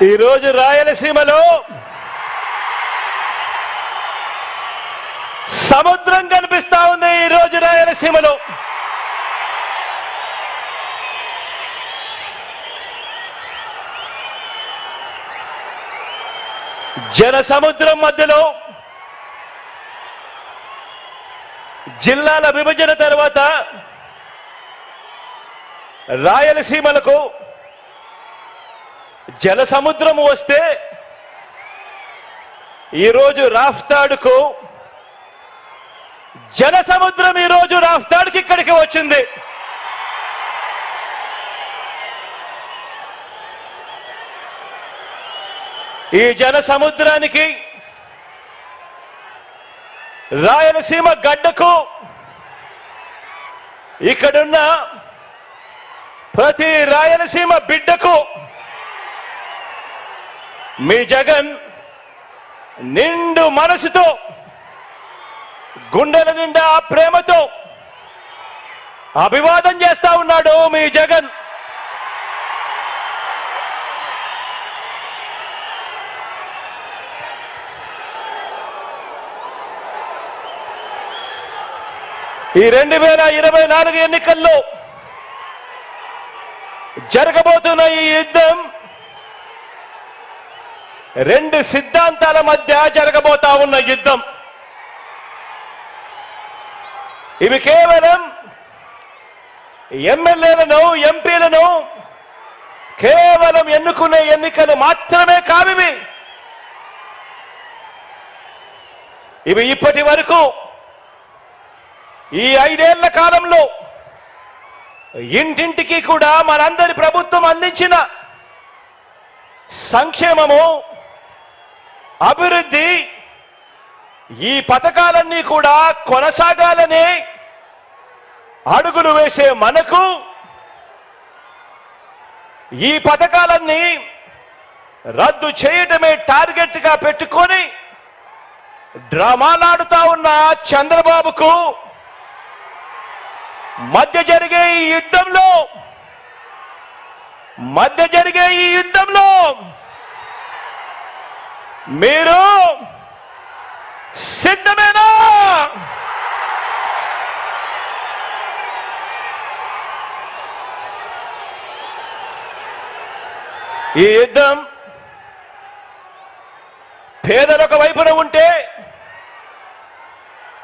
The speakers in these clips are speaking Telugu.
ఈరోజు రాయలసీమలో సముద్రం కనిపిస్తా ఉంది. ఈరోజు రాయలసీమలో జన సముద్రం మధ్యలో జిల్లాల విభజన తర్వాత రాయలసీమలకు జల సముద్రం వస్తే ఈరోజు రాఫ్తాడుకు జన సముద్రం ఈరోజు రాఫ్తాడుకి ఇక్కడికి వచ్చింది. ఈ జన సముద్రానికి రాయలసీమ గడ్డకు ఇక్కడున్న ప్రతి రాయలసీమ బిడ్డకు మీ జగన్ నిండు మనసుతో గుండెల నిండా ప్రేమతో అభివాదం చేస్తా ఉన్నాడు. మీ జగన్ ఈ 2024 ఎన్నికల్లో జరగబోతున్న ఈ యుద్ధం రెండు సిద్ధాంతాల మధ్య జరగబోతా ఉన్న యుద్ధం. ఇవి కేవలం ఎమ్మెల్యేలను ఎంపీలను కేవలం ఎన్నుకునే ఎన్నికలు మాత్రమే కావివి. ఇవి ఇప్పటి వరకు ఈ 5 ఏళ్ల కాలంలో ఇంటింటికి కూడా మనందరి ప్రభుత్వం అందించిన సంక్షేమము, అభివృద్ధి, ఈ పథకాలన్నీ కూడా కొనసాగాలని అడుగులు వేసే మనకు ఈ పథకాలన్నీ రద్దు చేయటమే టార్గెట్ గా పెట్టుకొని డ్రామాలాడుతా ఉన్న చంద్రబాబుకు మధ్య జరిగే ఈ యుద్ధంలో మీరు సిద్ధమేనా? ఈ యుద్ధం పేదలొక వైపున ఉంటే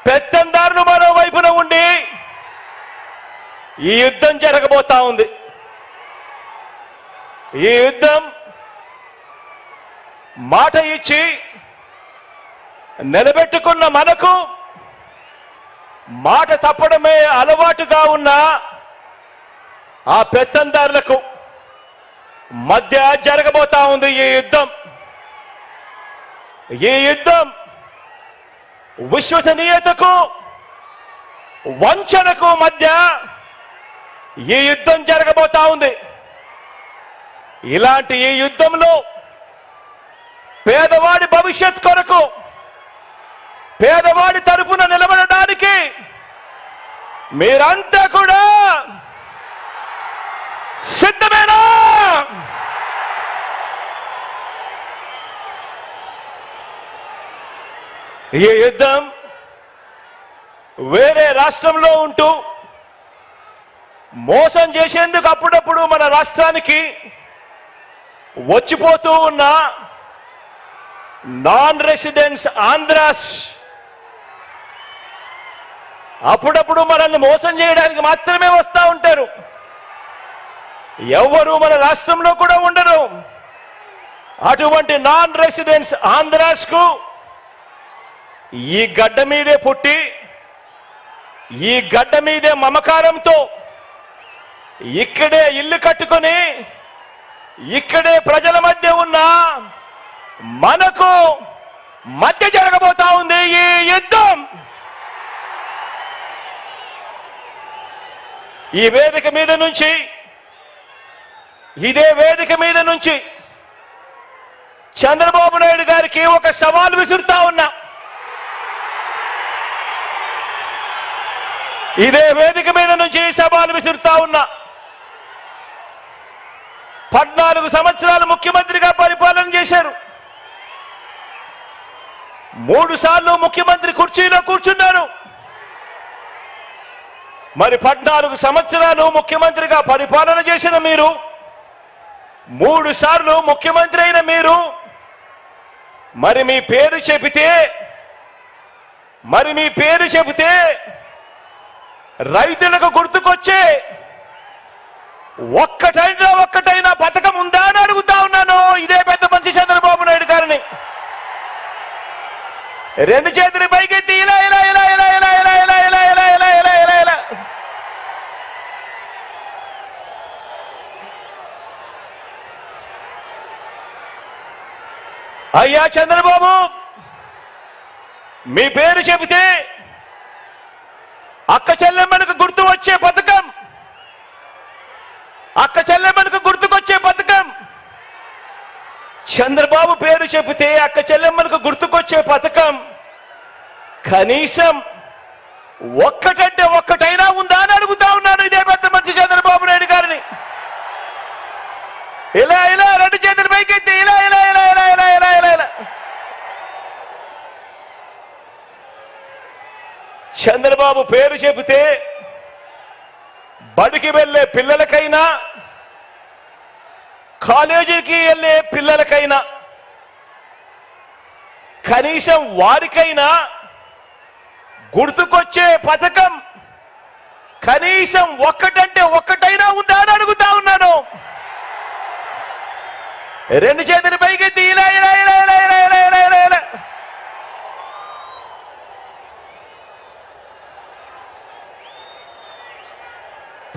పెత్తందారులు మరో వైపున ఉండి ఈ యుద్ధం జరగబోతా ఉంది. ఈ యుద్ధం మాట ఇచ్చి నిలబెట్టుకున్న మనకు మాట తప్పడమే అలవాటుగా ఉన్న ఆ పెత్తందారులకు మధ్య జరగబోతా ఉంది ఈ యుద్ధం. ఈ యుద్ధం విశ్వసనీయతకు వంచనకు మధ్య ఈ యుద్ధం జరగబోతా ఉంది. ఇలాంటి ఈ యుద్ధంలో పేదవాడి భవిష్యత్ కొరకు, పేదవాడి తరపున నిలబడడానికి మీరంతా కూడా సిద్ధమేనా? ఈ యుద్ధం వేరే రాష్ట్రంలో ఉంటూ మోసం చేసేందుకు అప్పుడప్పుడు మన రాష్ట్రానికి వచ్చిపోతూ ఉన్న నాన్ రెసిడెంట్స్ ఆంధ్రాస్ అప్పుడప్పుడు మనల్ని మోసం చేయడానికి మాత్రమే వస్తూ ఉంటారు. ఎవ్వరూ మన రాష్ట్రంలో కూడా ఉండరు. అటువంటి నాన్ రెసిడెంట్స్ ఆంధ్రాస్ కు ఈ గడ్డ మీదే పుట్టి, ఈ గడ్డ మీదే మమకారంతో ఇక్కడే ఇల్లు కట్టుకొని ఇక్కడే ప్రజల మధ్య ఉన్న మనకు మధ్య జరగబోతా ఉంది ఈ యుద్ధం. ఈ వేదిక మీద నుంచి, ఇదే వేదిక మీద నుంచి చంద్రబాబు నాయుడు గారికి ఒక సవాల్ విసురుతా ఉన్నా. ఇదే వేదిక మీద నుంచి సవాల్ విసురుతా ఉన్నా. 14 సంవత్సరాలు ముఖ్యమంత్రిగా పరిపాలన చేశారు. 3 సార్లు ముఖ్యమంత్రి కుర్చీలో కూర్చున్నారు. మరి 14 సంవత్సరాలు ముఖ్యమంత్రిగా పరిపాలన చేసిన మీరు, 3 సార్లు ముఖ్యమంత్రి అయిన మీరు, మరి మీ పేరు చెబితే రైతులకు గుర్తుకొచ్చే ఒక్కటైనా పథకం ఉందా అని అడుగుతా ఉన్నాను ఇదే పెద్ద మనిషి చంద్రబాబు నాయుడు గారిని. 2 చేతులు పైకెత్తి ఇలా ఇలా ఇలా ఇలా ఇలా ఇలా ఇలా ఇలా ఇలా ఇలా ఇలా ఇలా ఇలా. అయ్యా చంద్రబాబు, మీ పేరు చెబితే అక్క చెల్లెమ్మలకు గుర్తు వచ్చే పథకం, చంద్రబాబు పేరు చెబితే అక్క చెల్లెమ్మలకు గుర్తుకొచ్చే పథకం కనీసం ఒక్కటైనా ఉందా అని అడుగుతా ఉన్నాను ఇదే పెద్ద మనిషి చంద్రబాబు నాయుడు గారిని. ఇలా ఇలా 2 చేతులు పైకెత్తి ఇలా ఇలా ఇలా ఇలా ఇలా ఇలా ఇలా ఇలా. చంద్రబాబు పేరు చెబితే బడికి వెళ్ళే పిల్లలకైనా, కాలేజీకి వెళ్ళే పిల్లలకైనా, కనీసం వారికైనా గుర్తుకొచ్చే పథకం కనీసం ఒక్కటైనా ఉందా అని అడుగుతా ఉన్నాను. 2 చేతులు పైకెత్తి ఇలా ఇలా ఇలా ఇలా ఇలా ఇలా ఇలా ఇలా ఇలా.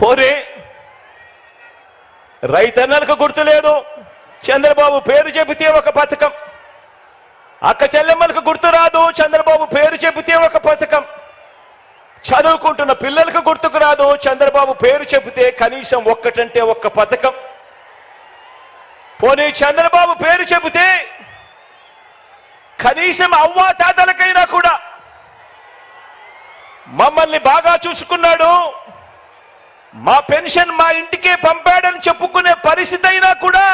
పోనీ రైతన్నలకు గుర్తులేదు, చంద్రబాబు పేరు చెబితే ఒక పథకం. అక్క చెల్లెమ్మలకు గుర్తు రాదు, చంద్రబాబు పేరు చెబితే ఒక పథకం. చదువుకుంటున్న పిల్లలకు గుర్తుకు రాదు, చంద్రబాబు పేరు చెబితే కనీసం ఒక్క పథకం. పోనీ చంద్రబాబు పేరు చెబితే కనీసం అవ్వా తాతలకైనా కూడా మమ్మల్ని బాగా చూసుకున్నాడు, మా పెన్షన్ మా ఇంటికే పంపాడని చెప్పుకునే పరిస్థితి అయినా కూడా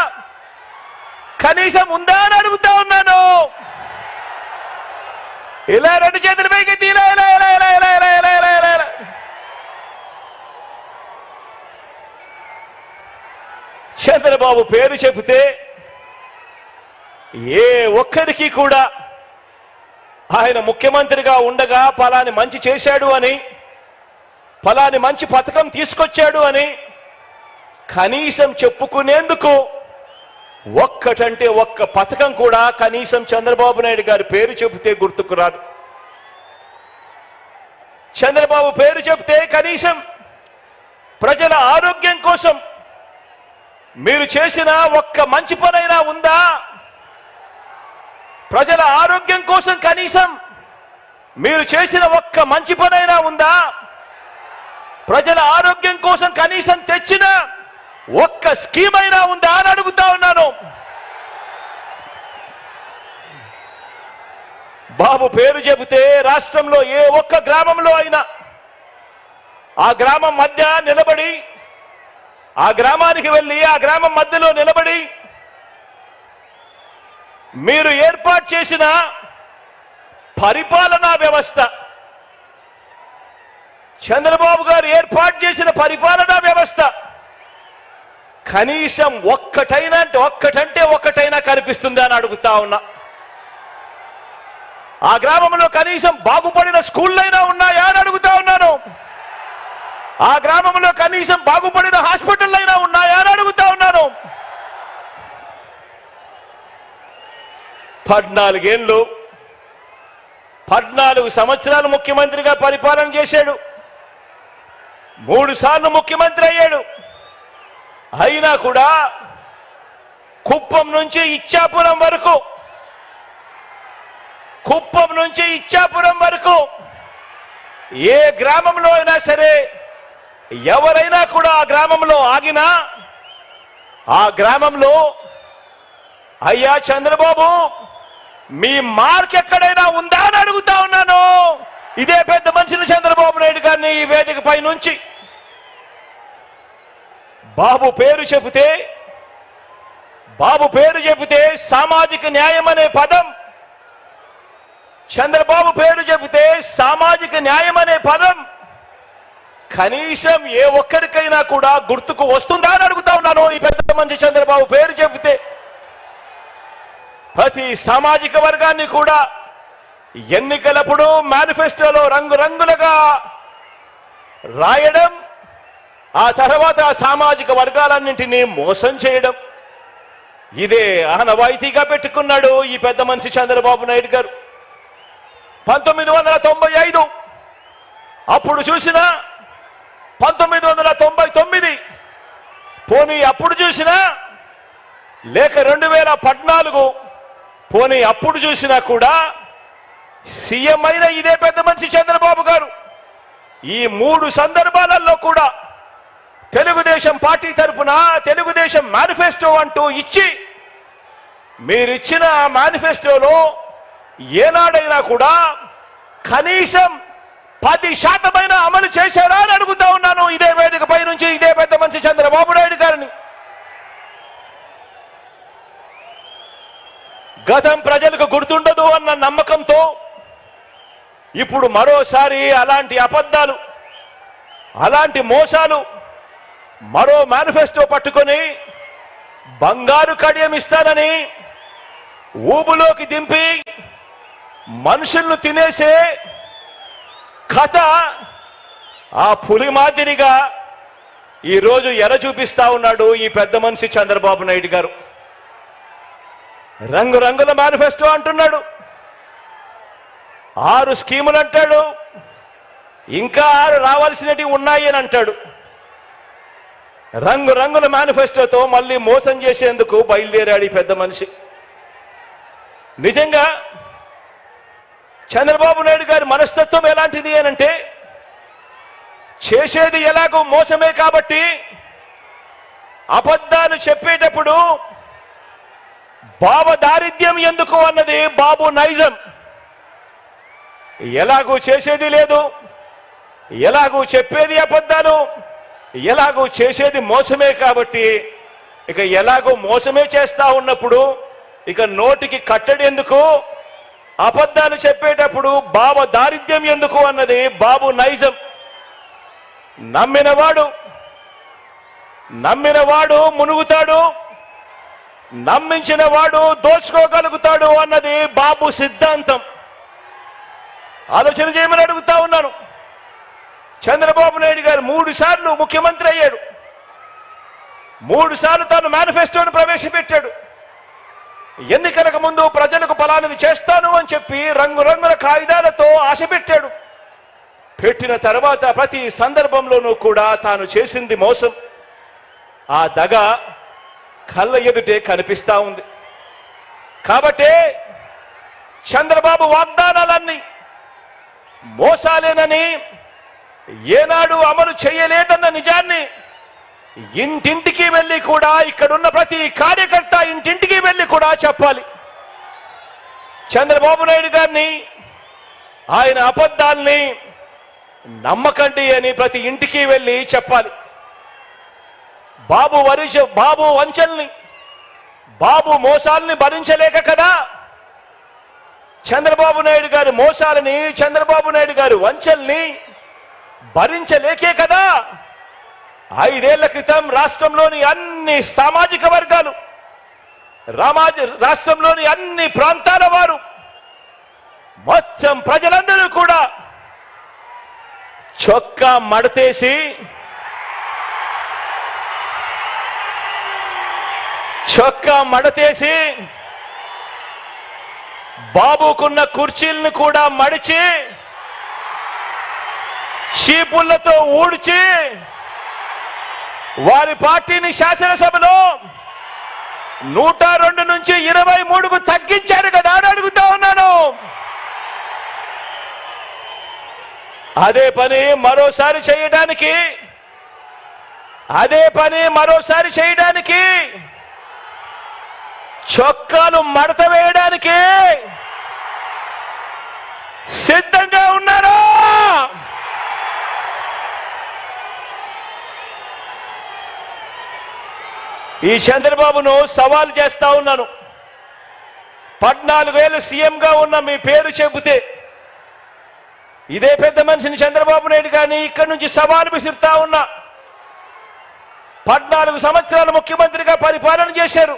కనీసం ఉందా అని అడుగుతా ఉన్నాను. ఇలా 2 చేతుల పైకి ఇలా ఇలా ఇలా ఇలా ఇలా ఇలా ఇలా ఇలా ఇలా ఇలా. చంద్రబాబు పేరు చెబితే ఏ ఒక్కరికి కూడా ఆయన ముఖ్యమంత్రిగా ఉండగా పలాని మంచి చేశాడు అని, ఫలాని మంచి పథకం తీసుకొచ్చాడు అని కనీసం చెప్పుకునేందుకు ఒక్క పథకం కూడా కనీసం చంద్రబాబు నాయుడు గారి పేరు చెబితే గుర్తుకు రాదు. చంద్రబాబు పేరు చెబితే కనీసం ప్రజల ఆరోగ్యం కోసం మీరు చేసిన ఒక్క మంచి పనైనా ఉందా? ప్రజల ఆరోగ్యం కోసం కనీసం మీరు చేసిన ఒక్క మంచి పనైనా ఉందా? ప్రజల ఆరోగ్యం కోసం కనీసం తెచ్చిన ఒక్క స్కీమ్ అయినా ఉందా అని అడుగుతా ఉన్నాను. బాబు పేరు చెబితే రాష్ట్రంలో ఏ ఒక్క గ్రామంలో అయినా ఆ గ్రామం మధ్య నిలబడి, ఆ గ్రామానికి వెళ్ళి ఆ గ్రామం మధ్యలో నిలబడి మీరు ఏర్పాటు చేసిన పరిపాలనా వ్యవస్థ, చంద్రబాబు గారు ఏర్పాటు చేసిన పరిపాలనా వ్యవస్థ కనీసం ఒక్కటైనా కనిపిస్తుందా అని అడుగుతా ఉన్నా. ఆ గ్రామంలో కనీసం బాగుపడిన స్కూళ్ళైనా ఉన్నాయా అని అడుగుతా ఉన్నాను. ఆ గ్రామంలో కనీసం బాగుపడిన హాస్పిటల్ అయినా ఉన్నాయా అని అడుగుతా ఉన్నాను. 14 సంవత్సరాలు ముఖ్యమంత్రిగా పరిపాలన చేశాడు, 3 సార్లు ముఖ్యమంత్రి అయ్యాడు. అయినా కూడా కుప్పం నుంచి ఇచ్చాపురం వరకు ఏ గ్రామంలో అయినా సరే ఎవరైనా కూడా ఆ గ్రామంలో ఆగినా ఆ గ్రామంలో అయ్యా చంద్రబాబు మీ మార్క్ ఎక్కడైనా ఉందా అని అడుగుతా ఉన్నాను ఇదే పెద్ద మనిషిని చంద్రబాబు నాయుడు గారిని ఈ వేదికపై నుంచి. బాబు పేరు చెబితే బాబు పేరు చెబితే సామాజిక న్యాయం అనే పదం, చంద్రబాబు పేరు చెబితే సామాజిక న్యాయం అనే పదం కనీసం ఏ ఒక్కరికైనా కూడా గుర్తుకు వస్తుందా అని అడుగుతా ఉన్నాను. ఈ పెద్ద మంచి చంద్రబాబు పేరు చెబితే ప్రతి సామాజిక వర్గాన్ని కూడా ఎన్నికలప్పుడు మేనిఫెస్టోలో రంగురంగులుగా రాయడం, ఆ తర్వాత ఆ సామాజిక వర్గాలన్నింటినీ మోసం చేయడం, ఇదే ఆనవాయితీగా పెట్టుకున్నాడు ఈ పెద్ద మనిషి చంద్రబాబు నాయుడు గారు. 1995 అప్పుడు చూసినా, 1999 పోనీ అప్పుడు చూసినా, లేక 2014 పోనీ అప్పుడు చూసినా కూడా సీఎం అయిన ఇదే పెద్ద మనిషి చంద్రబాబు గారు ఈ 3 సందర్భాలలో కూడా తెలుగుదేశం పార్టీ తరఫున తెలుగుదేశం మేనిఫెస్టో అంటూ ఇచ్చి, మీరిచ్చిన మేనిఫెస్టోలో ఏనాడైనా కూడా కనీసం 10% అమలు చేశారా అని అడుగుతా ఉన్నాను ఇదే వేదికపై నుంచి ఇదే పెద్ద మనిషి చంద్రబాబు నాయుడు గారిని. గతం ప్రజలకు గుర్తుండదు అన్న నమ్మకంతో ఇప్పుడు మరోసారి అలాంటి అబద్ధాలు, అలాంటి మోసాలు, మరో మేనిఫెస్టో పట్టుకొని బంగారు కడియం ఇస్తానని ఊబులోకి దింపి మనుషులను తినేసే కథ ఆ పులి మాదిరిగా ఈరోజు ఎర చూపిస్తా ఉన్నాడు ఈ పెద్ద మనిషి చంద్రబాబు నాయుడు గారు. రంగురంగుల మేనిఫెస్టో అంటున్నాడు, 6 స్కీములు అంటాడు, ఇంకా 6 రావాల్సినవి ఉన్నాయి అని అంటాడు. రంగురంగుల మేనిఫెస్టోతో మళ్ళీ మోసం చేసేందుకు బయలుదేరాడు ఈ పెద్ద మనిషి. నిజంగా చంద్రబాబు నాయుడు గారి మనస్తత్వం ఎలాంటిది అనంటే, చేసేది ఎలాగో మోసమే కాబట్టి అబద్ధాలు చెప్పేటప్పుడు బాబు దారిద్ర్యం ఎందుకు అన్నది బాబు నైజం. ఎలాగూ చేసేది లేదు, ఎలాగూ చెప్పేది అబద్ధాలు, ఎలాగూ చేసేది మోసమే కాబట్టి ఇక ఎలాగో మోసమే చేస్తా ఉన్నప్పుడు ఇక నోటికి కట్టడి ఎందుకు, అబద్ధాలు చెప్పేటప్పుడు బాబు దారిద్ర్యం ఎందుకు అన్నది బాబు నైజం. నమ్మినవాడు మునుగుతాడు, నమ్మించిన వాడు దోచుకోగలుగుతాడు అన్నది బాబు సిద్ధాంతం. ఆలోచన చేయమని అడుగుతా ఉన్నాను. చంద్రబాబు నాయుడు గారు 3 సార్లు ముఖ్యమంత్రి అయ్యాడు, 3 సార్లు తాను మేనిఫెస్టోను ప్రవేశపెట్టాడు. ఎన్నికలకు ముందు ప్రజలకు ఫలానిది చేస్తాను అని చెప్పి రంగురంగుల కాగితాలతో ఆశ పెట్టాడు. పెట్టిన తర్వాత ప్రతి సందర్భంలోనూ కూడా తాను చేసింది మోసం. ఆ దగ కళ్ళ ఎదుటే కనిపిస్తా ఉంది. కాబట్టే చంద్రబాబు వాగ్దానాలన్నీ మోసాలేనని, ఏనాడు అమలు చేయలేదన్న నిజాన్ని ఇంటింటికి వెళ్ళి కూడా, ఇక్కడున్న ప్రతి కార్యకర్త ఇంటింటికి వెళ్ళి కూడా చెప్పాలి. చంద్రబాబు నాయుడు గారిని, ఆయన అబద్ధాల్ని నమ్మకండి అని ప్రతి ఇంటికి వెళ్ళి చెప్పాలి. బాబు వంచల్ని, బాబు మోసాల్ని భరించలేక కదా చంద్రబాబు నాయుడు గారి మోసాలని, చంద్రబాబు నాయుడు గారి వంచల్ని భరించలేకే కదా 5 ఏళ్ల క్రితం రాష్ట్రంలోని అన్ని సామాజిక వర్గాలు, రాష్ట్రంలోని అన్ని ప్రాంతాల వారు, మొత్తం ప్రజలందరూ కూడా చొక్కా మడతేసి బాబుకున్న కుర్చీలను కూడా మడిచి చీపుళ్లతో ఊడ్చి వారి పార్టీని శాసనసభలో 102 నుంచి 23కు తగ్గించారు కదా అని అడుగుతా ఉన్నాను. అదే పని మరోసారి చేయడానికి చొక్కాలు మడత వేయడానికి సిద్ధంగా ఉన్నారా? ఈ చంద్రబాబును సవాల్ చేస్తా ఉన్నాను. 14 ఏళ్ళు సీఎంగా ఉన్న మీ పేరు చెబితే ఇదే పెద్ద మనిషిని చంద్రబాబు నాయుడు గారిని ఇక్కడి నుంచి సవాలు విసురుతా ఉన్నా. 14 సంవత్సరాలు ముఖ్యమంత్రిగా పరిపాలన చేశారు.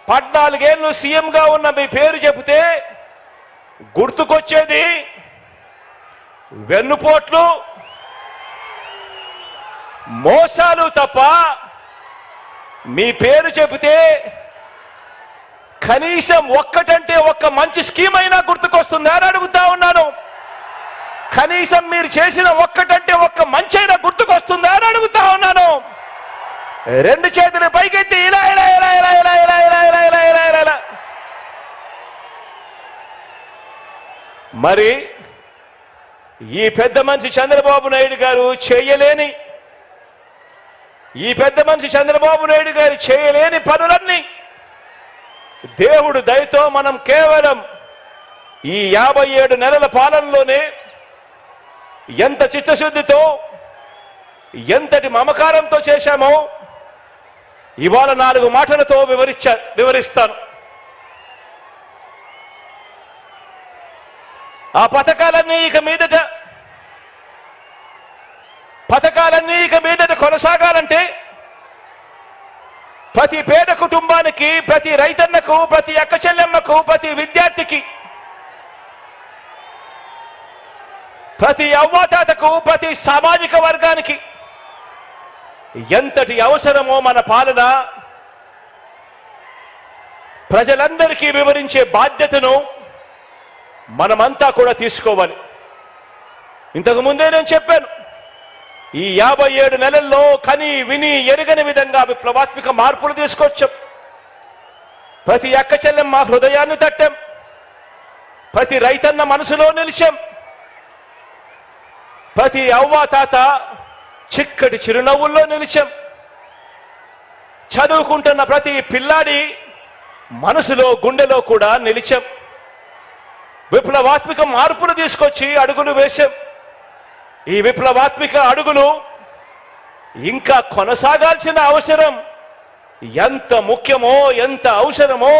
14 ఏళ్ళు సీఎంగా ఉన్న మీ పేరు చెబితే గుర్తుకొచ్చేది వెన్నుపోట్లు, మోసాలు తప్ప మీ పేరు చెబితే కనీసం ఒక్కటంటే ఒక్క మంచి స్కీమ్ అయినా గుర్తుకొస్తుందా అని అడుగుతా ఉన్నాను. కనీసం మీరు చేసిన ఒక్కటంటే ఒక్క మంచైనా గుర్తుకొస్తుందా అని అడుగుతా ఉన్నాను. 2 చేతులు పైకెత్తి ఇలా ఇలా ఇలా ఇలా ఇలా ఇలా ఇలా ఇలా ఇలా ఇలా ఇలా ఇలా. మరి ఈ పెద్ద మనిషి చంద్రబాబు నాయుడు గారు చేయలేని, ఈ పెద్ద మనిషి చంద్రబాబు నాయుడు గారు చేయలేని పనులన్నీ దేవుడు దయతో మనం కేవలం ఈ 57 నెలల పాలనలోనే ఎంత చిత్తశుద్ధితో, ఎంతటి మమకారంతో చేశామో ఇవాళ 4 మాటలతో వివరిస్తాను. ఆ పథకాలన్నీ ఇక మీదట కొనసాగాలంటే ప్రతి పేద కుటుంబానికి, ప్రతి రైతన్నకు, ప్రతి అక్క చెల్లెమ్మకు, ప్రతి విద్యార్థికి, ప్రతి అవ్వాతాతకు, ప్రతి సామాజిక వర్గానికి ఎంతటి అవసరమో మన పాలన ప్రజలందరికీ వివరించే బాధ్యతను మనమంతా కూడా తీసుకోవాలి. ఇంతకు ముందే నేను చెప్పాను, ఈ 57 నెలల్లో కని విని ఎరగని విధంగా విప్లవాత్మక మార్పులు తీసుకొచ్చాం. ప్రతి అక్క చెల్లెమ్మ హృదయాన్ని తట్టాం, ప్రతి రైతన్న మనసులో నిలిచాం, ప్రతి అవ్వా తాత చిక్కటి చిరునవ్వుల్లో నిలిచాం, చదువుకుంటున్న ప్రతి పిల్లాడి మనసులో గుండెలో కూడా నిలిచాం. విప్లవాత్మక మార్పులు తీసుకొచ్చి అడుగులు వేశాం. ఈ విప్లవాత్మక అడుగులు ఇంకా కొనసాగాల్సిన అవసరం ఎంత ముఖ్యమో, ఎంత అవసరమో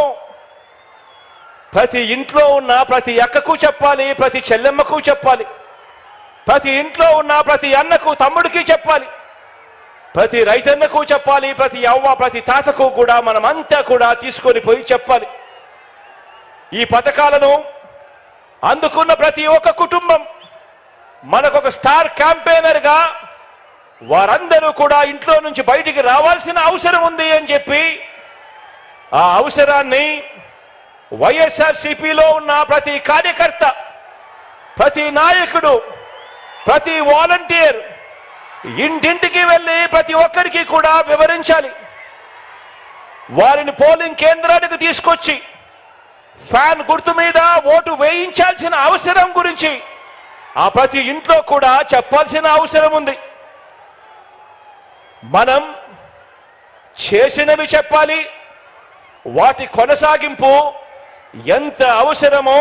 ప్రతి ఇంట్లో ఉన్న ప్రతి అక్కకు చెప్పాలి, ప్రతి చెల్లెమ్మకు చెప్పాలి, ప్రతి ఇంట్లో ఉన్న ప్రతి అన్నకు తమ్ముడికి చెప్పాలి, ప్రతి రైతన్నకు చెప్పాలి, ప్రతి అవ్వ ప్రతి తాతకు కూడా మనమంతా కూడా తీసుకొని పోయి చెప్పాలి. ఈ పథకాలను అందుకున్న ప్రతి ఒక్క కుటుంబం మనకొక స్టార్ క్యాంపెయినర్గా వారందరూ కూడా ఇంట్లో నుంచి బయటికి రావాల్సిన అవసరం ఉంది అని చెప్పి ఆ అవసరాన్ని వైఎస్ఆర్సీపీలో ఉన్న ప్రతి కార్యకర్త, ప్రతి నాయకుడు, ప్రతి వాలంటీర్ ఇంటింటికి వెళ్ళి ప్రతి ఒక్కరికి కూడా వివరించాలి. వారిని పోలింగ్ కేంద్రానికి తీసుకొచ్చి ఫ్యాన్ గుర్తు మీద ఓటు వేయించాల్సిన అవసరం గురించి ఆ ప్రతి ఇంట్లో కూడా చెప్పాల్సిన అవసరం ఉంది. మనం చేసినవి చెప్పాలి, వాటి కొనసాగింపు ఎంత అవసరమో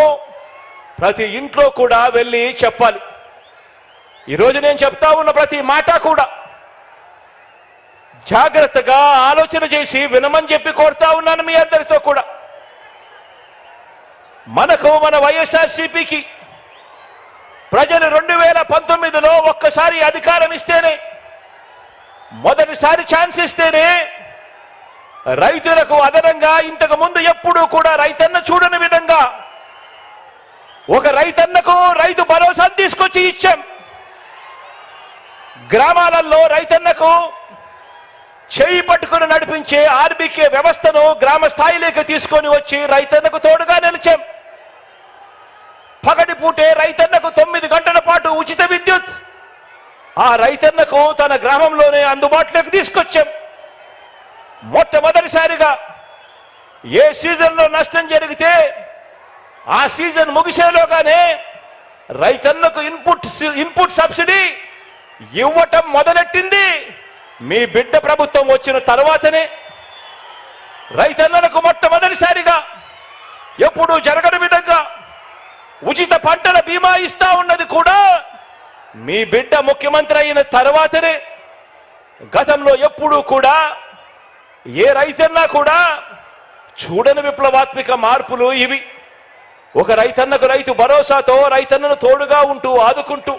ప్రతి ఇంట్లో కూడా వెళ్ళి చెప్పాలి. ఈరోజు నేను చెప్తా ఉన్న ప్రతి మాట కూడా జాగ్రత్తగా ఆలోచన చేసి వినమని చెప్పి కోరుతా ఉన్నాను మీ అందరితో కూడా. మనకు మన వైఎస్ఆర్సీపీకి ప్రజలు 2019లో ఒక్కసారి అధికారం ఇస్తేనే, మొదటిసారి ఛాన్స్ ఇస్తేనే రైతులకు అదనంగా ఇంతకు ముందు ఎప్పుడూ కూడా రైతన్న చూడని విధంగా ఒక రైతన్నకు రైతు భరోసాను తీసుకొచ్చి ఇచ్చాం. గ్రామాలలో రైతన్నకు చేయి పట్టుకుని నడిపించే ఆర్బీకే వ్యవస్థను గ్రామ స్థాయిలోకి తీసుకొని వచ్చి రైతన్నకు తోడుగా నిలిచాం. పగటి పూటే రైతన్నకు 9 గంటల పాటు ఉచిత విద్యుత్ ఆ రైతన్నకు తన గ్రామంలోనే అందుబాటులోకి తీసుకొచ్చాం. మొట్టమొదటిసారిగా ఏ సీజన్లో నష్టం జరిగితే ఆ సీజన్ ముగిసేలోగానే రైతన్నకు ఇన్పుట్ సబ్సిడీ ఇవ్వటం మొదలెట్టింది మీ బిడ్డ ప్రభుత్వం వచ్చిన తర్వాతనే. రైతన్నలకు మొట్టమొదటిసారిగా ఎప్పుడూ జరగని విధంగా ఉచిత పంటల బీమా ఇస్తా ఉన్నది కూడా మీ బిడ్డ ముఖ్యమంత్రి అయిన తర్వాతనే. గతంలో ఎప్పుడూ కూడా ఏ రైతన్నా కూడా చూడని విప్లవాత్మక మార్పులు ఇవి. ఒక రైతన్నకు రైతు భరోసాతో రైతన్నను తోడుగా ఉంటూ ఆదుకుంటూ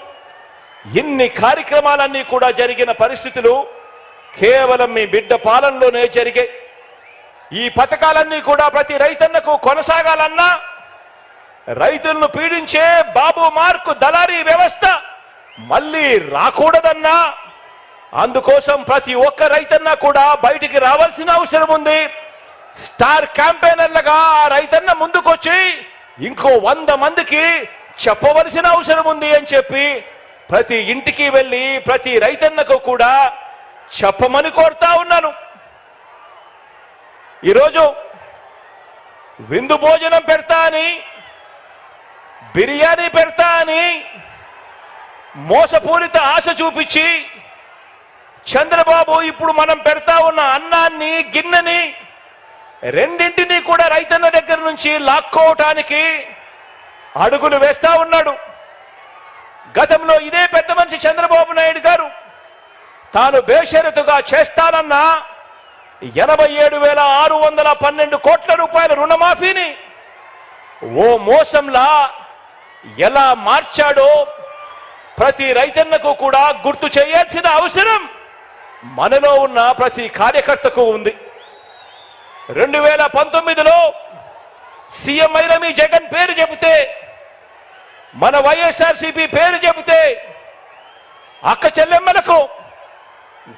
ఇన్ని కార్యక్రమాలన్నీ కూడా జరిగిన పరిస్థితులు కేవలం మీ బిడ్డ పాలనలోనే జరిగాయి. ఈ పథకాలన్నీ కూడా ప్రతి రైతన్నకు కొనసాగాలన్నా రైతులను పీడించే బాబు మార్కు దళారీ వ్యవస్థ మళ్ళీ రాకూడదన్నా అందుకోసం ప్రతి ఒక్క రైతన్న కూడా బయటికి రావాల్సిన అవసరం ఉంది. స్టార్ క్యాంపెయినర్లుగా ఆ రైతన్న ముందుకొచ్చి ఇంకో 100 మందికి చెప్పవలసిన అవసరం ఉంది అని చెప్పి ప్రతి ఇంటికి వెళ్ళి ప్రతి రైతన్నకు కూడా చెప్పమని కోరుతా ఉన్నాను. ఈరోజు విందు భోజనం పెడతా అని, బిర్యానీ పెడతా అని మోసపూరిత ఆశ చూపించి చంద్రబాబు ఇప్పుడు మనం పెడతా ఉన్న అన్నాన్ని, గిన్నెని రెండింటినీ కూడా రైతన్న దగ్గర నుంచి లాక్కోవటానికి అడుగులు వేస్తా ఉన్నాడు. గతంలో ఇదే పెద్ద మనిషి చంద్రబాబు నాయుడు గారు తాను బేషరతుగా చేస్తానన్న 87,612 కోట్ల రూపాయల రుణమాఫీని ఓ మోసంలా ఎలా మార్చాడో ప్రతి రైతన్నకు కూడా గుర్తు చేయాల్సిన అవసరం మనలో ఉన్న ప్రతి కార్యకర్తకు ఉంది. 2019లో సీఎం అయిన మీ జగన్ పేరు చెబితే, మన వైఎస్ఆర్సీపీ పేరు చెబితే అక్క చెల్లెమ్మలకు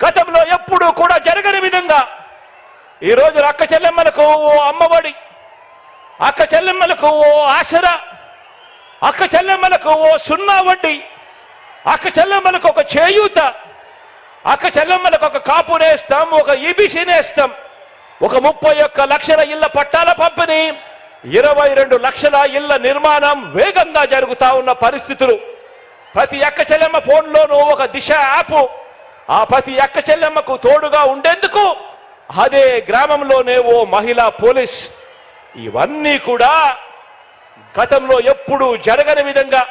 గతంలో ఎప్పుడూ కూడా జరగని విధంగా ఈరోజు అక్క చెల్లెమ్మలకు ఓ అమ్మఒడి, అక్క చెల్లెమ్మలకు ఓ ఆసరా, అక్క చెల్లెమ్మలకు ఓ 0 వడ్డీ, అక్క చెల్లెమ్మలకు ఒక చేయూత, అక్క చెల్లెమ్మలకు ఒక కాపు నేస్తం, ఒక ఈబీసీ నేస్తం, ఒక 31 లక్షల ఇళ్ల పట్టాల పంపిణీ, 22 లక్షల ఇళ్ల నిర్మాణం వేగంగా జరుగుతా ఉన్న పరిస్థితులు. ప్రతి అక్క చెల్లెమ్మ ఫోన్లోనూ ఒక దిశ యాప్, ఆ ప్రతి అక్క చెల్లెమ్మకు తోడుగా ఉండేందుకు అదే గ్రామంలోనే ఓ మహిళా పోలీస్. ఇవన్నీ కూడా గతంలో ఎప్పుడూ జరగని విధంగా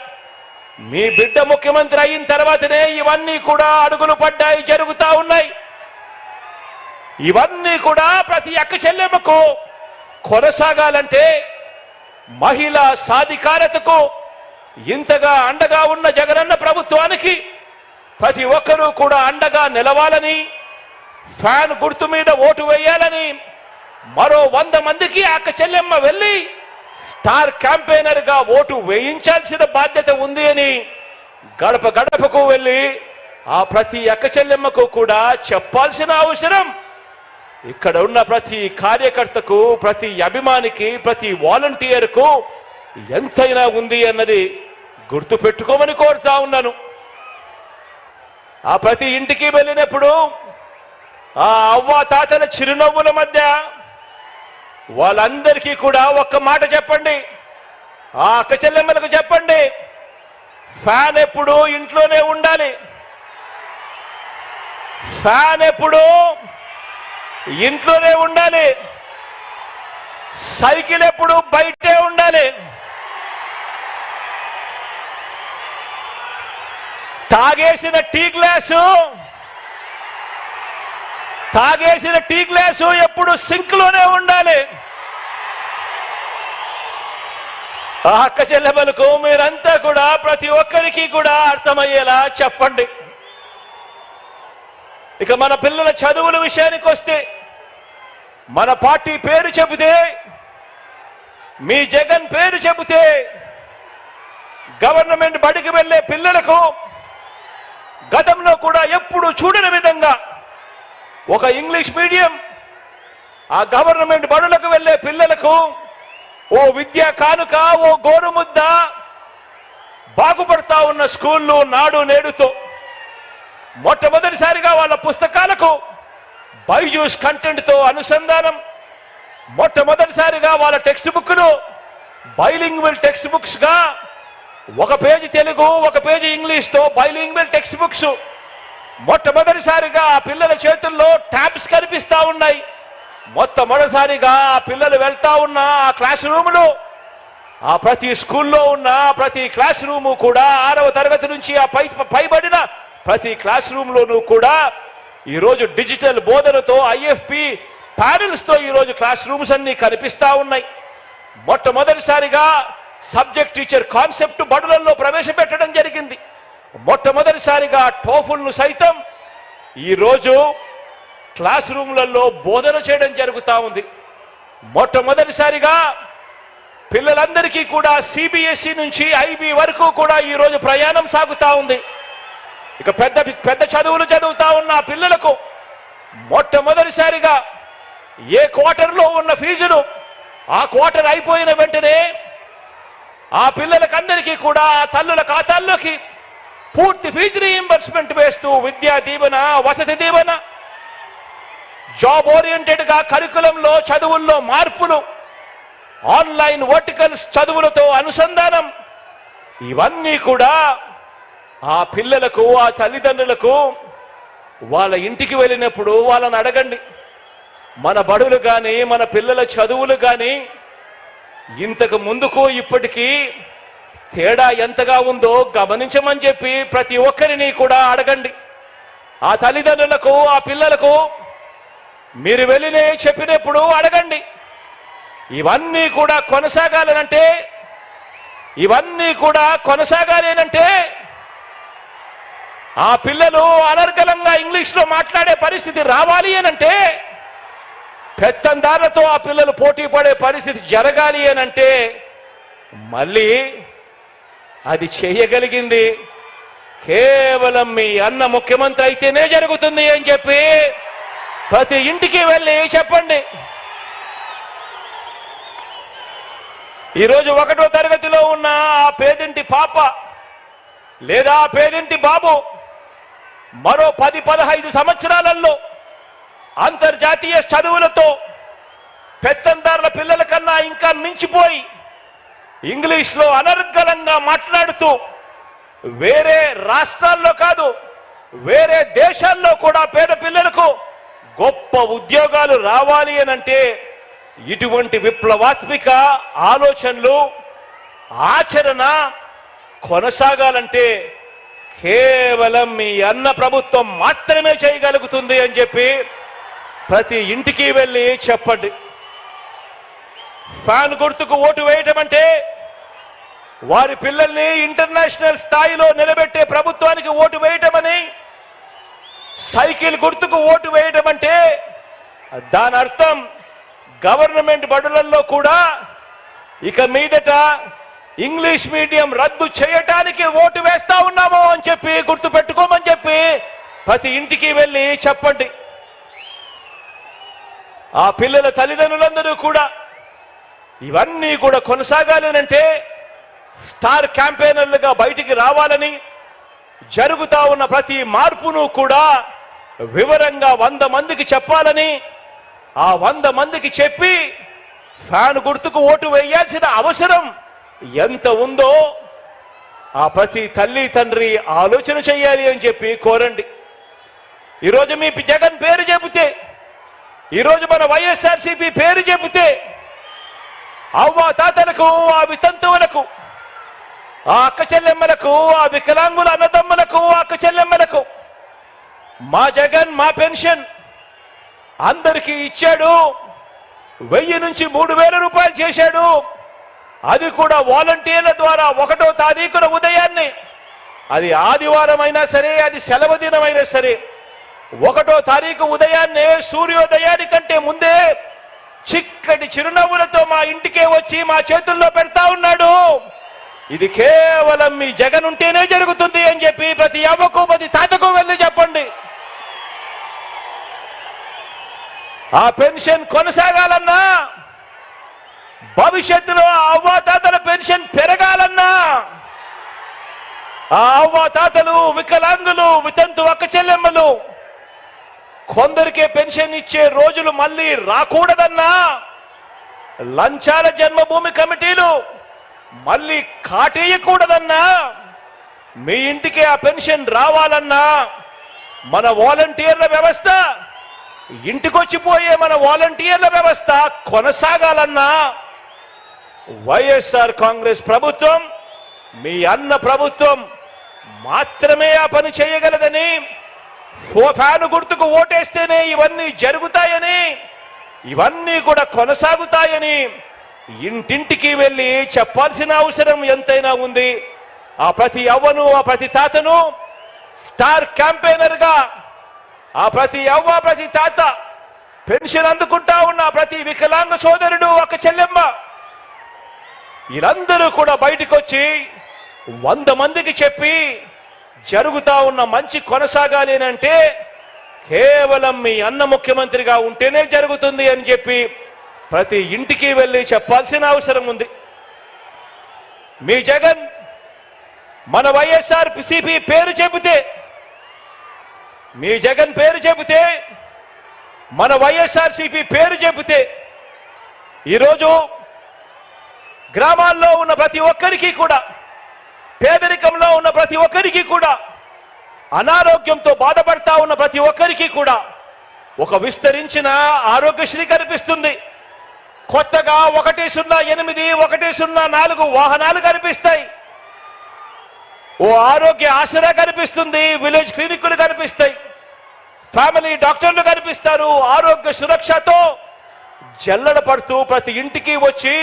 మీ బిడ్డ ముఖ్యమంత్రి అయిన తర్వాతనే ఇవన్నీ కూడా అడుగులు పడ్డాయి, జరుగుతా ఉన్నాయి. ఇవన్నీ కూడా ప్రతి అక్క చెల్లెమ్మకు కొనసాగాలంటే మహిళా సాధికారతకు ఇంతగా అండగా ఉన్న జగనన్న ప్రభుత్వానికి ప్రతి ఒక్కరూ కూడా అండగా నిలవాలని, ఫ్యాన్ గుర్తు మీద ఓటు వేయాలని, మరో 100 మందికి అక్క చెల్లెమ్మ వెళ్ళి స్టార్ క్యాంపెయినర్ గా ఓటు వేయించాల్సిన బాధ్యత ఉంది అని గడప గడపకు వెళ్ళి ఆ ప్రతి అక్క చెల్లెమ్మకు కూడా చెప్పాల్సిన అవసరం ఇక్కడ ఉన్న ప్రతి కార్యకర్తకు, ప్రతి అభిమానికి, ప్రతి వాలంటీర్కు ఎంతైనా ఉంది అన్నది గుర్తు పెట్టుకోమని కోరుతా ఉన్నాను. ఆ ప్రతి ఇంటికి వెళ్ళినప్పుడు ఆ అవ్వ తాతల చిరునవ్వుల మధ్య వాళ్ళందరికీ కూడా ఒక్క మాట చెప్పండి, ఆ అక్క చెల్లెమ్మలకు చెప్పండి, ఫ్యాన్ ఎప్పుడు ఇంట్లోనే ఉండాలి, ఫ్యాన్ ఎప్పుడు ఇంట్లోనే ఉండాలి, సైకిల్ ఎప్పుడు బయటే ఉండాలి, తాగేసిన టీ గ్లాసు ఎప్పుడు సింక్ లోనే ఉండాలి. ఆ అక్క చెల్లెమ్మలకు మీరంతా కూడా ప్రతి ఒక్కరికి కూడా అర్థమయ్యేలా చెప్పండి. ఇక మన పిల్లల చదువుల విషయానికి వస్తే, మన పార్టీ పేరు చెబితే, మీ జగన్ పేరు చెబితే గవర్నమెంట్ బడికి వెళ్ళే పిల్లలకు గతంలో కూడా ఎప్పుడు చూడని విధంగా ఒక ఇంగ్లీష్ మీడియం, ఆ గవర్నమెంట్ బడులకు వెళ్ళే పిల్లలకు ఓ విద్యా కానుక, ఓ గోరుముద్ద, బాగుపడతా ఉన్న స్కూళ్ళు నాడు నేడుతో మొట్టమొదటిసారిగా వాళ్ళ పుస్తకాలకు బైజూస్ కంటెంట్తో అనుసంధానం, మొట్టమొదటిసారిగా వాళ్ళ టెక్స్ట్ బుక్ను బైలింగ్వల్ టెక్స్ట్ బుక్స్ గా, ఒక పేజీ తెలుగు, ఒక పేజీ ఇంగ్లీష్తో బైలింగ్వల్ టెక్స్ట్ బుక్స్, మొట్టమొదటిసారిగా ఆ పిల్లల చేతుల్లో ట్యాబ్స్ కనిపిస్తా ఉన్నాయి. మొట్టమొదటిసారిగా ఆ పిల్లలు వెళ్తా ఉన్న ఆ క్లాస్ రూములు, ఆ ప్రతి స్కూల్లో ఉన్న ప్రతి క్లాస్ రూము కూడా 6వ తరగతి నుంచి ఆ పైబడిన ప్రతి క్లాస్ రూమ్లోనూ కూడా ఈరోజు డిజిటల్ బోధనతో IFP ప్యానెల్స్ తో ఈరోజు క్లాస్ రూమ్స్ అన్ని కనిపిస్తా ఉన్నాయి. మొట్టమొదటిసారిగా సబ్జెక్ట్ టీచర్ కాన్సెప్ట్ బడులలో ప్రవేశపెట్టడం జరిగింది. మొట్టమొదటిసారిగా టోఫుల్ను సైతం ఈరోజు క్లాస్ రూమ్లలో బోధన చేయడం జరుగుతూ ఉంది. మొట్టమొదటిసారిగా పిల్లలందరికీ కూడా సిబిఎస్ఈ నుంచి ఐబీ వరకు కూడా ఈరోజు ప్రయాణం సాగుతా ఉంది. ఇక పెద్ద పెద్ద చదువులు చదువుతా ఉన్న పిల్లలకు మొట్టమొదటిసారిగా ఏ క్వార్టర్లో ఉన్న ఫీజులు ఆ క్వార్టర్ అయిపోయిన వెంటనే ఆ పిల్లలకందరికీ కూడా ఆ తల్లుల ఖాతాల్లోకి పూర్తి ఫీజు రీయింబర్స్మెంట్ వేస్తూ విద్యా దీవెన, వసతి దీవెన, జాబ్ ఓరియంటెడ్ గా కరికులంలో చదువుల్లో మార్పులు, ఆన్లైన్ వర్టికల్స్ చదువులతో అనుసంధానం, ఇవన్నీ కూడా ఆ పిల్లలకు, ఆ తల్లిదండ్రులకు వాళ్ళ ఇంటికి వెళ్ళినప్పుడు వాళ్ళని అడగండి, మన బడులు కానీ మన పిల్లల చదువులు కానీ ఇంతకు ముందుకు ఇప్పటికీ తేడా ఎంతగా ఉందో గమనించమని చెప్పి ప్రతి ఒక్కరిని కూడా అడగండి. ఆ తల్లిదండ్రులకు, ఆ పిల్లలకు మీరు వెళ్ళిన చెప్పినప్పుడు అడగండి. ఇవన్నీ కూడా కొనసాగాలేనంటే ఆ పిల్లలు అనర్గళంగా ఇంగ్లీష్లో మాట్లాడే పరిస్థితి రావాలి అనంటే, పెత్తందారులతో ఆ పిల్లలు పోటీ పడే పరిస్థితి జరగాలి అనంటే మళ్ళీ అది చేయగలిగింది కేవలం మీ అన్న ముఖ్యమంత్రి అయితేనే జరుగుతుంది అని చెప్పి ప్రతి ఇంటికి వెళ్ళి చెప్పండి. ఈరోజు 1వ తరగతిలో ఉన్న ఆ పేదింటి పాప లేదా ఆ పేదింటి బాబు మరో 10-15 సంవత్సరాలలో అంతర్జాతీయ చదువులతో పెత్తందారుల పిల్లల కన్నా ఇంకా మించిపోయి ఇంగ్లీష్లో అనర్గళంగా మాట్లాడుతూ వేరే రాష్ట్రాల్లో కాదు వేరే దేశాల్లో కూడా పేద పిల్లలకు గొప్ప ఉద్యోగాలు రావాలి అనంటే ఇటువంటి విప్లవాత్మక ఆలోచనలు, ఆచరణ కొనసాగాలంటే కేవలం మీ అన్న ప్రభుత్వం మాత్రమే చేయగలుగుతుంది అని చెప్పి ప్రతి ఇంటికి వెళ్ళి చెప్పండి. ఫ్యాన్ గుర్తుకు ఓటు వేయటం అంటే వారి పిల్లల్ని ఇంటర్నేషనల్ స్థాయిలో నిలబెట్టే ప్రభుత్వానికి ఓటు వేయటమని, సైకిల్ గుర్తుకు ఓటు వేయటం అంటే దాని అర్థం గవర్నమెంట్ బడులలో కూడా ఇక మీదట ఇంగ్లీష్ మీడియం రద్దు చేయటానికి ఓటు వేస్తా ఉన్నాము అని చెప్పి గుర్తు పెట్టుకోమని చెప్పి ప్రతి ఇంటికి వెళ్ళి చెప్పండి. ఆ పిల్లల తల్లిదండ్రులందరూ కూడా ఇవన్నీ కూడా కొనసాగాలనంటే స్టార్ క్యాంపెయినర్లుగా బయటికి రావాలని, జరుగుతా ఉన్న ప్రతి మార్పును కూడా వివరంగా 100 మందికి చెప్పాలని, ఆ 100 మందికి చెప్పి ఫ్యాన్ గుర్తుకు ఓటు వేయాల్సిన అవసరం ఎంత ఉందో ఆ ప్రతి తల్లి తండ్రి ఆలోచన చేయాలి అని చెప్పి కోరండి. ఈరోజు మీ జగన్ పేరు చెబితే, ఈరోజు మన వైఎస్ఆర్సీపీ పేరు చెబితే అవ్వ తాతలకు, ఆ వితంతువులకు, ఆ అక్క చెల్లెమ్మలకు, ఆ వికలాంగుల అన్నదమ్ములకు, అక్క చెల్లెమ్మలకు మా జగన్ మా పెన్షన్ అందరికీ ఇచ్చాడు. 1000 నుంచి 3000 రూపాయలు చేశాడు. అది కూడా వాలంటీర్ల ద్వారా 1వ తారీఖున ఉదయాన్నే, అది ఆదివారం అయినా సరే, అది సెలవు దినమైనా సరే, 1వ తారీఖు ఉదయాన్నే సూర్యోదయానికంటే ముందే చిక్కటి చిరునవ్వులతో మా ఇంటికే వచ్చి మా చేతుల్లో పెడతా ఉన్నాడు. ఇది కేవలం మీ జగన్ ఉంటేనే జరుగుతుంది అని చెప్పి ప్రతి అవ్వకు ప్రతి తాతకు వెళ్ళి చెప్పండి. ఆ పెన్షన్ కొనసాగాలన్నా, భవిష్యత్తులో ఆ అవ్వాతాతల పెన్షన్ పెరగాలన్నా, ఆ అవ్వాతాతలు, వికలాంగులు, వితంతు అక్క చెల్లెమ్మలు కొందరికే పెన్షన్ ఇచ్చే రోజులు మళ్ళీ రాకూడదన్నా, లంచాల జన్మభూమి కమిటీలు మళ్ళీ కాటేయకూడదన్నా, మీ ఇంటికి ఆ పెన్షన్ రావాలన్నా, మన వాలంటీర్ల వ్యవస్థ, ఇంటికొచ్చిపోయే మన వాలంటీర్ల వ్యవస్థ కొనసాగాలన్నా వైఎస్ఆర్ కాంగ్రెస్ ప్రభుత్వం, మీ అన్న ప్రభుత్వం మాత్రమే ఆ పని చేయగలదని, ఫ్యాను గుర్తుకు ఓటేస్తేనే ఇవన్నీ జరుగుతాయని ఇవన్నీ కూడా కొనసాగుతాయని ఇంటింటికి వెళ్ళి చెప్పాల్సిన అవసరం ఎంతైనా ఉంది. ఆ ప్రతి అవ్వను, ఆ ప్రతి తాతను స్టార్ క్యాంపెయినర్గా, ఆ ప్రతి అవ్వ, ప్రతి తాత, పెన్షన్ అందుకుంటా ఉన్న ప్రతి వికలాంగ సోదరుడు, ఒక చెల్లెమ్మ, వీళ్ళందరూ కూడా బయటకు వచ్చి 100 మందికి చెప్పి జరుగుతా ఉన్న మంచి కొనసాగాలి అంటే కేవలం మీ అన్న ముఖ్యమంత్రిగా ఉంటేనే జరుగుతుంది అని చెప్పి ప్రతి ఇంటికి వెళ్ళి చెప్పాల్సిన అవసరం ఉంది. మీ జగన్ మన వైఎస్ఆర్ సిపి పేరు చెబితే, మీ జగన్ పేరు చెబితే, మన వైఎస్ఆర్ సిపి పేరు చెబితే ఈరోజు గ్రామాల్లో ఉన్న ప్రతి ఒక్కరికి కూడా, పేదరికంలో ఉన్న ప్రతి ఒక్కరికి కూడా, అనారోగ్యంతో బాధపడతా ఉన్న ప్రతి ఒక్కరికి కూడా ఒక విస్తరించిన ఆరోగ్యశ్రీ కనిపిస్తుంది. కొత్తగా 108, 104 వాహనాలు కనిపిస్తాయి. ఓ ఆరోగ్య ఆసరా కనిపిస్తుంది. విలేజ్ క్లినిక్లు కనిపిస్తాయి. ఫ్యామిలీ డాక్టర్లు కనిపిస్తారు. ఆరోగ్య సురక్షతో జల్లడ పడుతూ ప్రతి ఇంటికి వచ్చి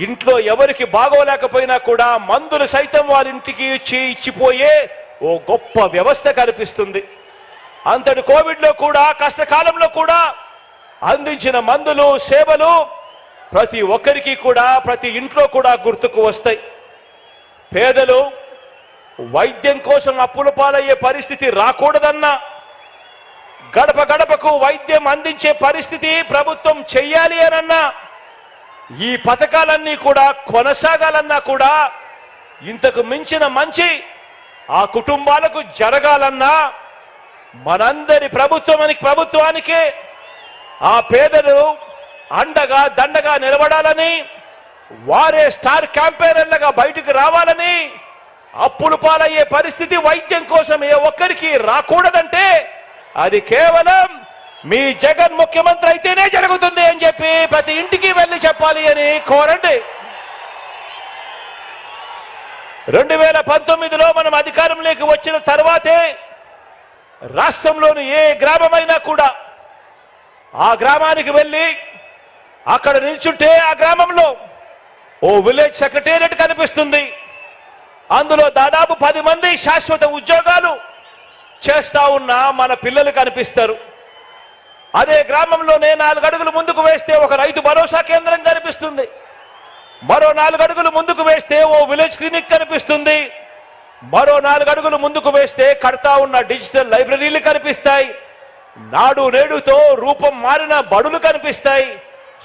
ఇంట్లో ఎవరికి బాగోలేకపోయినా కూడా మందులు సైతం వారి ఇంటికి ఇచ్చిపోయే ఓ గొప్ప వ్యవస్థ కనిపిస్తుంది. అంతటి కోవిడ్లో కూడా, కష్టకాలంలో కూడా అందించిన మందులు, సేవలు ప్రతి ఒక్కరికి కూడా, ప్రతి ఇంట్లో కూడా గుర్తుకు వస్తాయి. పేదలు వైద్యం కోసం అప్పుల పాలయ్యే పరిస్థితి రాకూడదన్నా, గడప గడపకు వైద్యం అందించే పరిస్థితి ప్రభుత్వం చెయ్యాలి అనన్నా, ఈ పథకాలన్నీ కూడా కొనసాగాలన్నా కూడా, ఇంతకు మించిన మంచి ఆ కుటుంబాలకు జరగాలన్నా మనందరి ప్రభుత్వానికి ఆ పేదలు అండగా దండగా నిలబడాలని, వారే స్టార్ క్యాంపెయినర్లుగా బయటకు రావాలని, అప్పులు పాలయ్యే పరిస్థితి వైద్యం కోసం ఏ ఒక్కరికి రాకూడదంటే అది కేవలం మీ జగన్ ముఖ్యమంత్రి అయితేనే జరుగుతుంది అని చెప్పి ప్రతి ఇంటికి వెళ్ళి చెప్పాలి అని కోరండి. 2019లో మనం అధికారంలోకి వచ్చిన తర్వాతే రాష్ట్రంలోని ఏ గ్రామమైనా కూడా ఆ గ్రామానికి వెళ్ళి అక్కడ నిల్చుంటే ఆ గ్రామంలో ఓ విలేజ్ సెక్రటేరియట్ కనిపిస్తుంది. అందులో దాదాపు 10 మంది శాశ్వత ఉద్యోగాలు చేస్తా ఉన్న మన పిల్లలు కనిపిస్తారు. అదే గ్రామంలోనే 4 అడుగులు ముందుకు వేస్తే ఒక రైతు భరోసా కేంద్రం కనిపిస్తుంది. మరో 4 అడుగులు ముందుకు వేస్తే ఓ విలేజ్ క్లినిక్ కనిపిస్తుంది. మరో 4 అడుగులు ముందుకు వేస్తే కడతా ఉన్న డిజిటల్ లైబ్రరీలు కనిపిస్తాయి. నాడు నేడుతో రూపం మారిన బడులు కనిపిస్తాయి.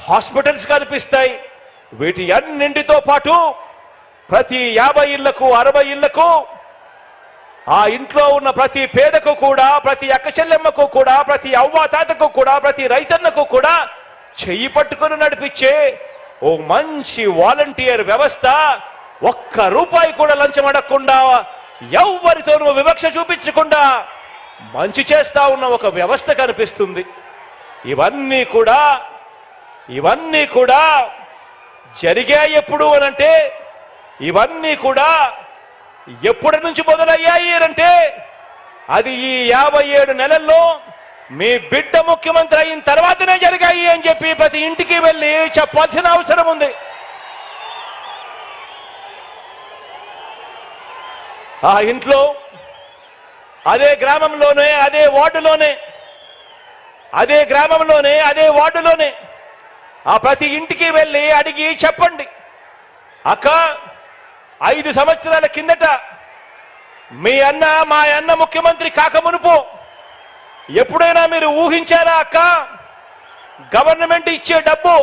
హాస్పిటల్స్ కనిపిస్తాయి. వీటి అన్నింటితో పాటు ప్రతి 50 ఇళ్లకు, 60 ఇళ్లకు ఆ ఇంట్లో ఉన్న ప్రతి పేదకు కూడా, ప్రతి అక్క చెల్లెమ్మకు కూడా, ప్రతి అవ్వ తాతకు కూడా, ప్రతి రైతన్నకు కూడా చెయ్యి పట్టుకుని నడిపించే ఓ మంచి వాలంటీర్ వ్యవస్థ, ఒక్క రూపాయి కూడా లంచం అడగకుండా, ఎవ్వరితోనూ వివక్ష చూపించకుండా మంచి చేస్తా ఉన్న ఒక వ్యవస్థ కనిపిస్తుంది. ఇవన్నీ కూడా జరిగాయి ఎప్పుడు అనంటే, ఇవన్నీ కూడా ఎప్పటి నుంచి మొదలయ్యాయి అంటే అది ఈ 57 నెలల్లో మీ బిడ్డ ముఖ్యమంత్రి అయిన తర్వాతనే జరిగాయి అని చెప్పి ప్రతి ఇంటికి వెళ్ళి చెప్పాల్సిన అవసరం ఉంది. ఆ ఇంట్లో, అదే గ్రామంలోనే, అదే వార్డులోనే ఆ ప్రతి ఇంటికి వెళ్ళి అడిగి చెప్పండి, అక్క 5 సంవత్సరాల కిందట మా అన్న ముఖ్యమంత్రి కాకమునుపు ఎప్పుడైనా మీరు ఊహించారా అక్క? గవర్నమెంట్ ఇచ్చే డబ్బు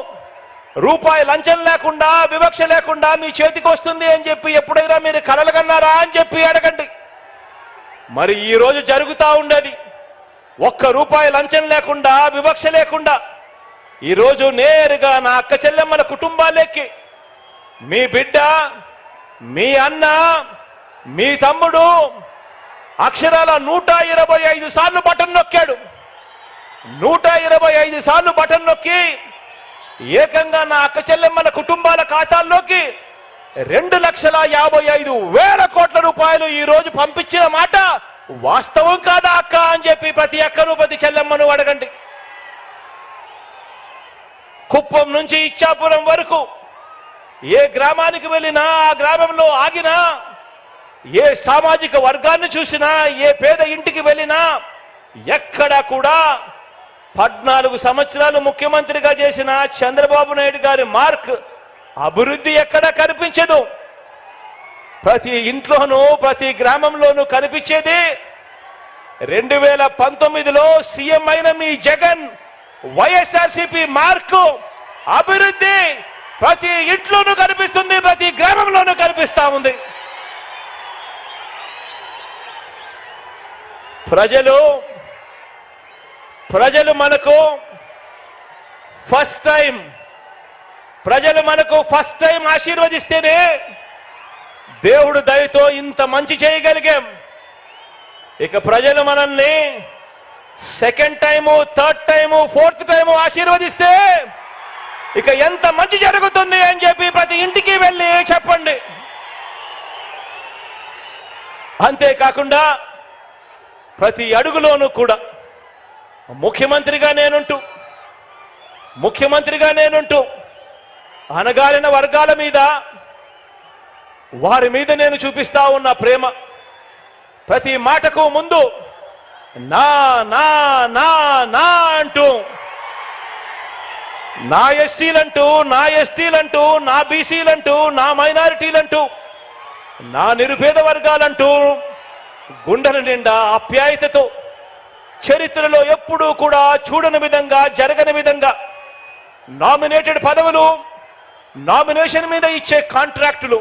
రూపాయి లంచం లేకుండా, వివక్ష లేకుండా మీ చేతికి వస్తుంది అని చెప్పి ఎప్పుడైనా మీరు కలలుగన్నారా అని చెప్పి అడగండి. మరి ఈ రోజు జరుగుతా ఉండేది ఒక్క రూపాయి లంచం లేకుండా, వివక్ష లేకుండా ఈరోజు నేరుగా నా అక్క చెల్లెమ్మల కుటుంబాలకి మీ బిడ్డ, మీ అన్న, మీ తమ్ముడు అక్షరాల 125 సార్లు బటన్ నొక్కాడు. 125 సార్లు బటన్ నొక్కి ఏకంగా నా అక్క చెల్లెమ్మల కుటుంబాల ఖాతాల్లోకి 2,55,000 కోట్ల రూపాయలు ఈ రోజు పంపించిన మాట వాస్తవం కాదా అక్క అని చెప్పి ప్రతి అక్కను, ప్రతి చెల్లెమ్మను అడగండి. కుప్పం నుంచి ఇచ్చాపురం వరకు ఏ గ్రామానికి వెళ్ళినా ఆ గ్రామంలో ఆగినా, ఏ సామాజిక వర్గాన్ని చూసినా, ఏ పేద ఇంటికి వెళ్ళినా ఎక్కడా కూడా 14 సంవత్సరాలు ముఖ్యమంత్రిగా చేసిన చంద్రబాబు నాయుడు గారి మార్క్ అభివృద్ధి ఎక్కడా కనిపించదు. ప్రతి ఇంట్లోనూ ప్రతి గ్రామంలోనూ కనిపించేది 2019లో సీఎం అయిన మీ జగన్ వైఎస్ఆర్సీపీ మార్కు అభివృద్ధి ప్రతి ఇంట్లోనూ కనిపిస్తుంది, ప్రతి గ్రామంలోనూ కనిపిస్తా ఉంది. ప్రజలు మనకు ఫస్ట్ టైం ఆశీర్వదిస్తేనే దేవుడు దయతో ఇంత మంచి చేయగలిగాం. ఇక ప్రజలు మనల్ని second time, third time, fourth time ఆశీర్వదిస్తే ఇక ఎంత మంచి జరుగుతుంది అని చెప్పి ప్రతి ఇంటికి వెళ్ళి చెప్పండి. అంతేకాకుండా ప్రతి అడుగులోనూ కూడా ముఖ్యమంత్రిగా నేనుంటూ అణగారిన వర్గాల మీద, వారి మీద నేను చూపిస్తా ఉన్న ప్రేమ, ప్రతి మాటకు ముందు నా నా నా నా అంటూ, నా ఎస్సీలంటూ, నా ఎస్టీలంటూ, నా బీసీలంటూ, నా మైనారిటీలంటూ, నా నిరుపేద వర్గాలంటూ గుండెల నిండా ఆప్యాయతతో, చరిత్రలో ఎప్పుడూ కూడా చూడని విధంగా, జరగని విధంగా నామినేటెడ్ పదవులు, నామినేషన్ మీద ఇచ్చే కాంట్రాక్టులు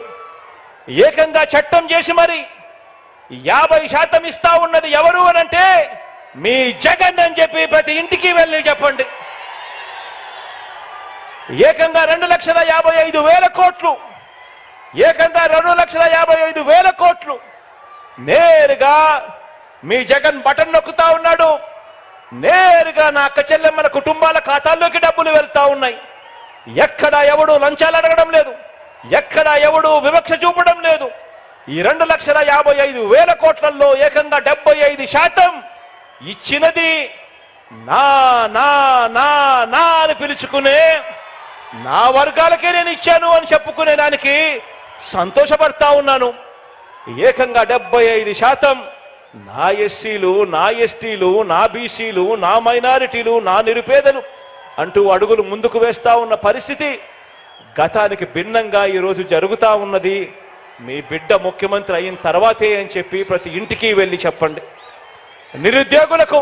ఏకంగా చట్టం చేసి మరి 50% ఇస్తా ఉన్నది ఎవరు అనంటే మీ జగన్ అని చెప్పి ప్రతి ఇంటికి వెళ్ళి చెప్పండి. ఏకంగా 2,55,000 కోట్లు, ఏకంగా 2,55,000 కోట్లు నేరుగా మీ జగన్ బటన్ నొక్కుతా ఉన్నాడు. నేరుగా నా అక్క చెల్లెమ్మల కుటుంబాల ఖాతాల్లోకి డబ్బులు వెళ్తా ఉన్నాయి. ఎక్కడా ఎవడు లంచాలు అడగడం లేదు, ఎక్కడా ఎవడు వివక్ష చూపడం లేదు. ఈ 2,55,000 కోట్లలో ఏకంగా 75% ఇచ్చినది నా నా నా నా అని పిలుచుకునే నా వర్గాలకే నేను ఇచ్చాను అని చెప్పుకునే దానికి సంతోషపడతా ఉన్నాను. ఏకంగా 75% నా ఎస్సీలు, నా ఎస్టీలు, నా బీసీలు, నా మైనారిటీలు, నా నిరుపేదలు అంటూ అడుగులు ముందుకు వేస్తా ఉన్న పరిస్థితి గతానికి భిన్నంగా ఈరోజు జరుగుతా ఉన్నది మీ బిడ్డ ముఖ్యమంత్రి అయిన తర్వాతే అని చెప్పి ప్రతి ఇంటికి వెళ్ళి చెప్పండి. నిరుద్యోగులకు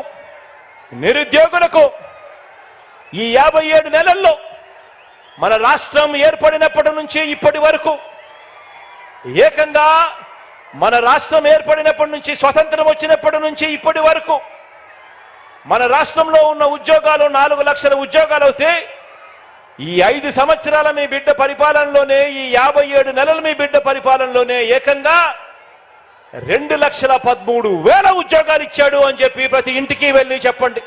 ఈ 57 నెలల్లో మన రాష్ట్రం ఏర్పడినప్పటి నుంచి ఇప్పటి వరకు, ఏకంగా మన రాష్ట్రం ఏర్పడినప్పటి నుంచి, స్వతంత్రం వచ్చినప్పటి నుంచి ఇప్పటి వరకు మన రాష్ట్రంలో ఉన్న ఉద్యోగాలు 4 లక్షల ఉద్యోగాలు అవుతే, ఈ 5 సంవత్సరాల మీ బిడ్డ పరిపాలనలోనే, ఈ 57 నెలల మీ బిడ్డ పరిపాలనలోనే ఏకంగా 2,13,000 ఉద్యోగాలు ఇచ్చాడు అని చెప్పి ప్రతి ఇంటికి వెళ్ళి చెప్పండి.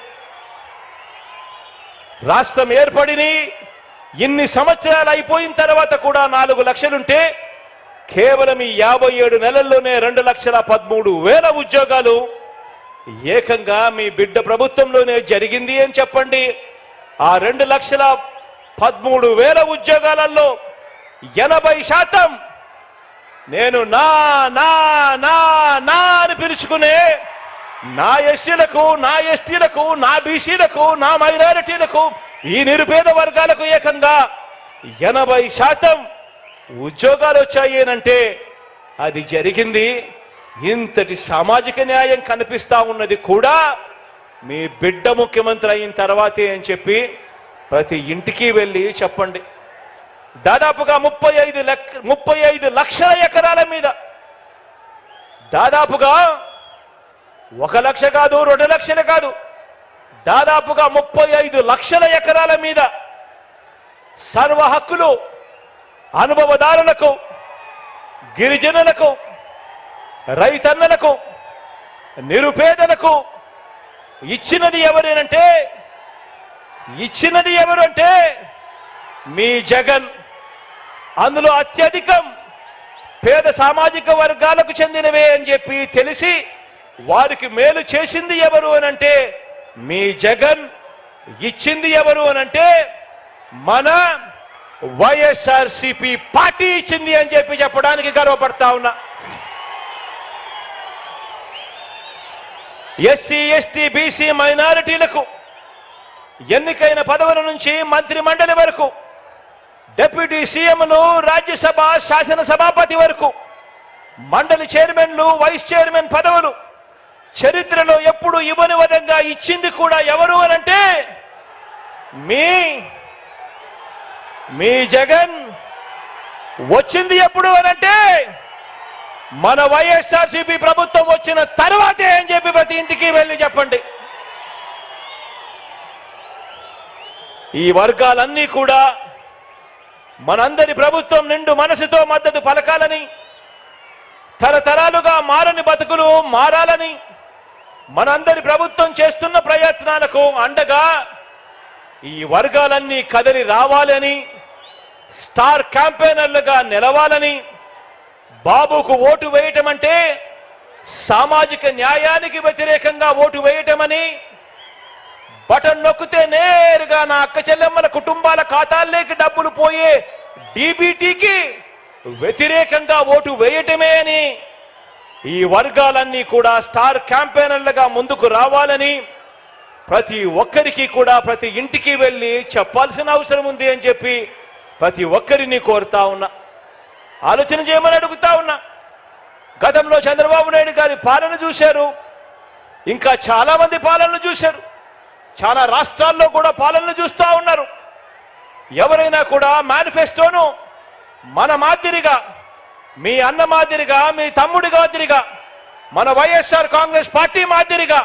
రాష్ట్రం ఏర్పడిని ఇన్ని సంవత్సరాలు అయిపోయిన తర్వాత కూడా 4 లక్షలుంటే కేవలం ఈ 57 నెలల్లోనే 2,13,000 ఉద్యోగాలు ఏకంగా మీ బిడ్డ ప్రభుత్వంలోనే జరిగింది అని చెప్పండి. ఆ 2,13,000 ఉద్యోగాలలో 80% నేను నా నా నా నా అని పిలుచుకునే నా ఎస్సీలకు, నా ఎస్టీలకు, నా బీసీలకు, నా మైనారిటీలకు, ఈ నిరుపేద వర్గాలకు ఏకంగా 80% ఉద్యోగాలు వచ్చాయి అంటే అది జరిగింది. ఇంతటి సామాజిక న్యాయం కనిపిస్తా ఉన్నది కూడా మీ బిడ్డ ముఖ్యమంత్రి అయిన తర్వాతే అని చెప్పి ప్రతి ఇంటికి వెళ్ళి చెప్పండి. దాదాపుగా 35 లక్షల ఎకరాల మీద, దాదాపుగా 1 లక్ష కాదు, 2 లక్షలు కాదు, దాదాపుగా 35 లక్షల ఎకరాల మీద సర్వ హక్కులు అనుభవదారులకు, గిరిజనులకు, రైతన్నలకు, నిరుపేదలకు ఇచ్చినది ఎవరు అంటే మీ జగన్. అందులో అత్యధికం పేద సామాజిక వర్గాలకు చెందినవే అని చెప్పి తెలిసి వారికి మేలు చేసింది ఎవరు అనంటే మీ జగన్. ఇచ్చింది ఎవరు అనంటే మన వైఎస్ఆర్సీపీ పార్టీ ఇచ్చింది అని చెప్పడానికి గర్వపడతా ఉన్నా. ఎస్సీ, ఎస్టీ, బీసీ, మైనారిటీలకు ఎన్నికైన పదవుల నుంచి మంత్రి మండలి వరకు, డిప్యూటీ సీఎంలు, రాజ్యసభ శాసనసభాపతి వరకు, మండలి చైర్మన్లు, వైస్ చైర్మన్ పదవులు చరిత్రలో ఎప్పుడు ఇవ్వని విధంగా ఇచ్చింది కూడా ఎవరు అనంటే మీ జగన్. వచ్చింది ఎప్పుడు అనంటే మన వైఎస్ఆర్సీపీ ప్రభుత్వం వచ్చిన తర్వాతే అని చెప్పి ప్రతి ఇంటికి వెళ్ళి చెప్పండి. ఈ వర్గాలన్నీ కూడా మనందరి ప్రభుత్వం నిండు మనసుతో మద్దతు పలకాలని, తరతరాలుగా మారని బతుకులు మారాలని, మనందరి ప్రభుత్వం చేస్తున్న ప్రయత్నాలకు అండగా ఈ వర్గాలన్నీ కదలి రావాలని, స్టార్ క్యాంపెయినర్లుగా నిలవాలని, బాబుకు ఓటు వేయటం అంటే సామాజిక న్యాయానికి వ్యతిరేకంగా ఓటు వేయటమని, బటన్ నొక్కితే నేరుగా నా అక్క చెల్లెమ్మల కుటుంబాల ఖాతాల్లోకి డబ్బులు పోయే డీబీటీకి వ్యతిరేకంగా ఓటు వేయటమే అని ఈ వర్గాలన్నీ కూడా స్టార్ క్యాంపెయినర్లుగా ముందుకు రావాలని ప్రతి ఒక్కరికి కూడా ప్రతి ఇంటికి వెళ్ళి చెప్పాల్సిన అవసరం ఉంది అని చెప్పి ప్రతి ఒక్కరిని కోరుతా ఉన్నా. ఆలోచన చేయమని అడుగుతా ఉన్నా. గతంలో చంద్రబాబు నాయుడు గారి పాలన చూశారు, ఇంకా చాలా మంది పాలనలు చూశారు, చాలా రాష్ట్రాల్లో కూడా పాలనలు చూస్తూ ఉన్నారు. ఎవరైనా కూడా మేనిఫెస్టోను మన మాదిరిగా, మీ అన్న మాదిరిగా, మీ తమ్ముడి మాదిరిగా, మన వైఎస్ఆర్ కాంగ్రెస్ పార్టీ మాదిరిగా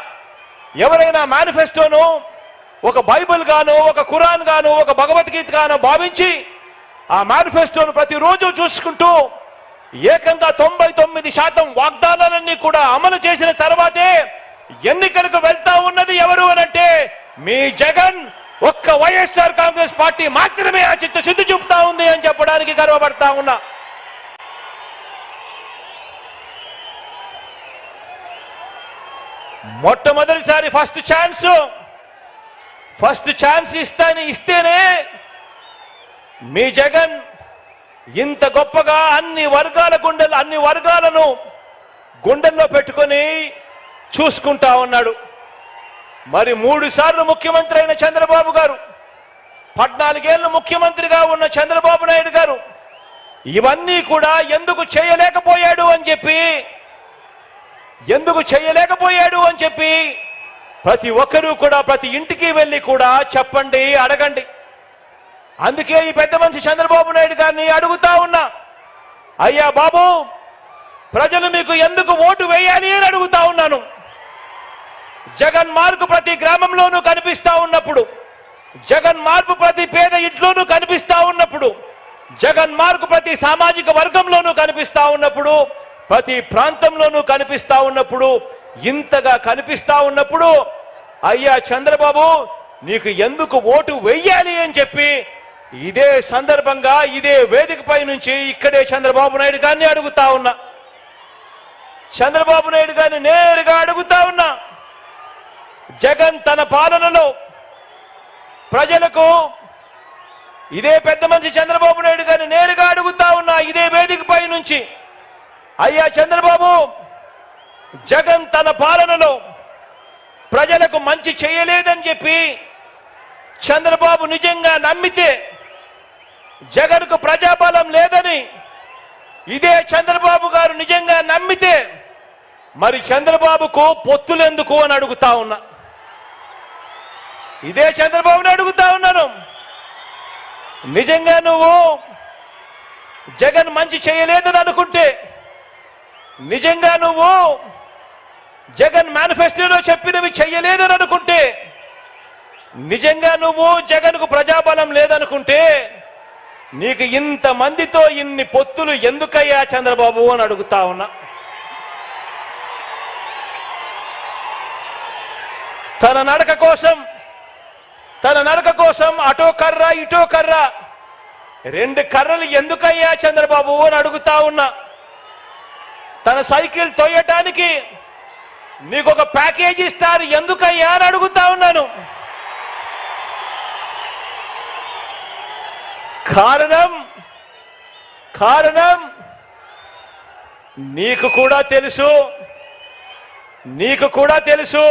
ఎవరైనా మేనిఫెస్టోను ఒక బైబిల్ గాను, ఒక ఖురాన్ గాను, ఒక భగవద్గీత గాను భావించి ఆ మేనిఫెస్టోను ప్రతిరోజు చూసుకుంటూ ఏకంగా 99% వాగ్దానాలన్నీ కూడా అమలు చేసిన తర్వాతే ఎన్నికలకు వెళ్తా ఉన్నది ఎవరు అనంటే మీ జగన్. ఒక్క వైఎస్ఆర్ కాంగ్రెస్ పార్టీ మాత్రమే ఆ చిత్తశుద్ధి చూపుతా ఉంది అని చెప్పడానికి గర్వపడతా ఉన్నా. మొట్టమొదటిసారి ఫస్ట్ ఛాన్స్ ఇస్తేనే మీ జగన్ ఇంత గొప్పగా అన్ని వర్గాలను గుండెల్లో పెట్టుకొని చూసుకుంటా ఉన్నాడు. మరి 3 సార్లు ముఖ్యమంత్రి అయిన చంద్రబాబు గారు, 14 ఏళ్లు ముఖ్యమంత్రిగా ఉన్న చంద్రబాబు నాయుడు గారు ఇవన్నీ కూడా ఎందుకు చేయలేకపోయాడు అని చెప్పి ప్రతి ఒక్కరూ కూడా ప్రతి ఇంటికి వెళ్ళి కూడా చెప్పండి, అడగండి. అందుకే ఈ పెద్ద మనిషి చంద్రబాబు నాయుడు గారిని అడుగుతా ఉన్నా, అయ్యా బాబు, ప్రజలు మీకు ఎందుకు ఓటు వేయాలి అని అడుగుతా ఉన్నాను. జగన్ మార్పు ప్రతి గ్రామంలోనూ కనిపిస్తా ఉన్నప్పుడు, జగన్ మార్పు ప్రతి పేద ఇంట్లోనూ కనిపిస్తా ఉన్నప్పుడు, జగన్ మార్పు ప్రతి సామాజిక వర్గంలోనూ కనిపిస్తా ఉన్నప్పుడు, ప్రతి ప్రాంతంలోనూ కనిపిస్తా ఉన్నప్పుడు, ఇంతగా కనిపిస్తా ఉన్నప్పుడు అయ్యా చంద్రబాబు నీకు ఎందుకు ఓటు వెయ్యాలి అని చెప్పి ఇదే సందర్భంగా ఇదే వేదికపై నుంచి ఇక్కడే చంద్రబాబు నాయుడు గారిని అడుగుతా ఉన్నా. చంద్రబాబు నాయుడు గారిని నేరుగా అడుగుతా ఉన్నా, జగన్ తన పాలనలో ప్రజలకు, ఇదే పెద్ద మనిషి చంద్రబాబు నాయుడు గారిని నేరుగా అడుగుతా ఉన్నా ఇదే వేదికపై నుంచి, అయ్యా చంద్రబాబు, జగన్ తన పాలనలో ప్రజలకు మంచి చేయలేదని చెప్పి చంద్రబాబు నిజంగా నమ్మితే, జగన్కు ప్రజాబలం లేదని ఇదే చంద్రబాబు గారు నిజంగా నమ్మితే మరి చంద్రబాబుకు పొత్తులెందుకు అని అడుగుతా ఉన్నా. ఇదే చంద్రబాబుని అడుగుతా ఉన్నాను, నిజంగా నువ్వు జగన్ మంచి చేయలేదని అనుకుంటే, నిజంగా నువ్వు జగన్ మేనిఫెస్టోలో చెప్పినవి చెయ్యలేదని అనుకుంటే, నిజంగా నువ్వు జగన్కు ప్రజాబలం లేదనుకుంటే నీకు ఇంతమందితో ఇన్ని పొత్తులు ఎందుకయ్యా చంద్రబాబు అని అడుగుతా ఉన్నా. తన నడక కోసం అటో కర్ర ఇటో కర్ర, 2 కర్రలు ఎందుకయ్యా చంద్రబాబు అని అడుగుతా ఉన్నా. తన సైకిల్ తోయటానికి నీకు ఒక ప్యాకేజీ ఇస్తారు ఎందుకయ్యా అని అడుగుతా ఉన్నాను. కారణం కారణం నీకు కూడా తెలుసు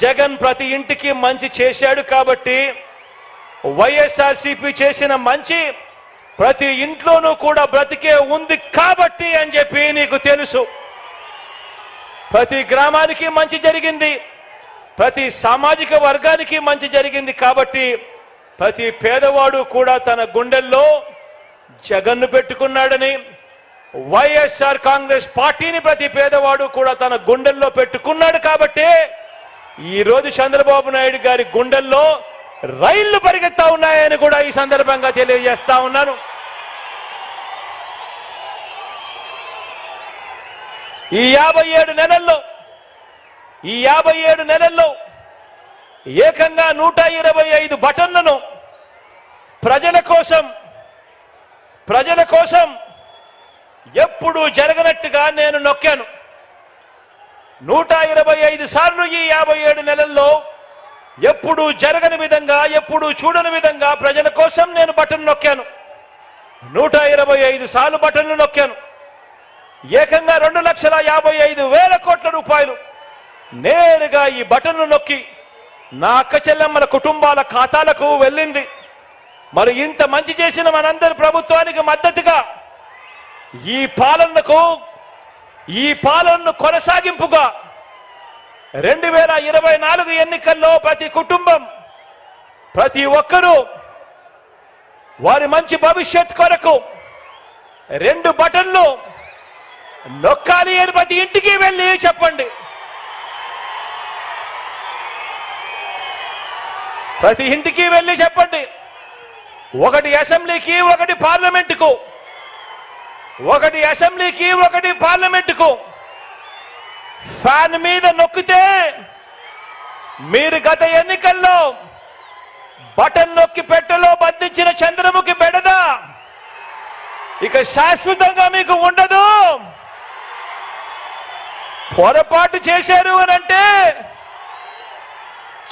జగన్ ప్రతి ఇంటికి మంచి చేశాడు కాబట్టి, వైఎస్ఆర్సీపీ చేసిన మంచి ప్రతి ఇంట్లోనూ కూడా బ్రతికే ఉంది కాబట్టి అని చెప్పి నీకు తెలుసు. ప్రతి గ్రామానికి మంచి జరిగింది, ప్రతి సామాజిక వర్గానికి మంచి జరిగింది కాబట్టి ప్రతి పేదవాడు కూడా తన గుండెల్లో జగన్ను పెట్టుకున్నాడని, వైఎస్ఆర్ కాంగ్రెస్ పార్టీని ప్రతి పేదవాడు కూడా తన గుండెల్లో పెట్టుకున్నాడు కాబట్టి ఈ రోజు చంద్రబాబు నాయుడు గారి గుండెల్లో రైళ్లు పరిగెత్తా ఉన్నాయని కూడా ఈ సందర్భంగా తెలియజేస్తా ఉన్నాను. ఈ 57 నెలల్లో ఏకంగా 125 బటన్లను ప్రజల కోసం ఎప్పుడూ జరగనట్టుగా నేను నొక్కాను. 125 సార్లు ఈ 57 నెలల్లో ఎప్పుడూ జరగని విధంగా, ఎప్పుడూ చూడని విధంగా ప్రజల కోసం నేను బటన్ నొక్కాను. 125 సార్లు బటన్లు నొక్కాను. ఏకంగా 2,55,000 కోట్ల రూపాయలు నేరుగా ఈ బటన్ను నొక్కి నా అక్క చెల్లెమ్మల కుటుంబాల ఖాతాలకు వెళ్ళింది. మరి ఇంత మంచి చేసిన మనందరి ప్రభుత్వానికి మద్దతుగా ఈ పాలనను కొనసాగింపుగా 2024 ఎన్నికల్లో ప్రతి కుటుంబం, ప్రతి ఒక్కరూ వారి మంచి భవిష్యత్ కొరకు 2 బటన్లు నొక్కాలి అని ప్రతి ఇంటికి వెళ్ళి చెప్పండి. ప్రతి ఇంటికి వెళ్ళి చెప్పండి. ఒకటి అసెంబ్లీకి, ఒకటి పార్లమెంటుకు, ఒకటి పార్లమెంటుకు ఫ్యాన్ మీద నొక్కితే మీరు గత ఎన్నికల్లో బటన్ నొక్కి పెట్టెలో బంధించిన చంద్రముఖి బెడద ఇక శాశ్వతంగా మీకు ఉండదు. పొరపాటు చేశారు అనంటే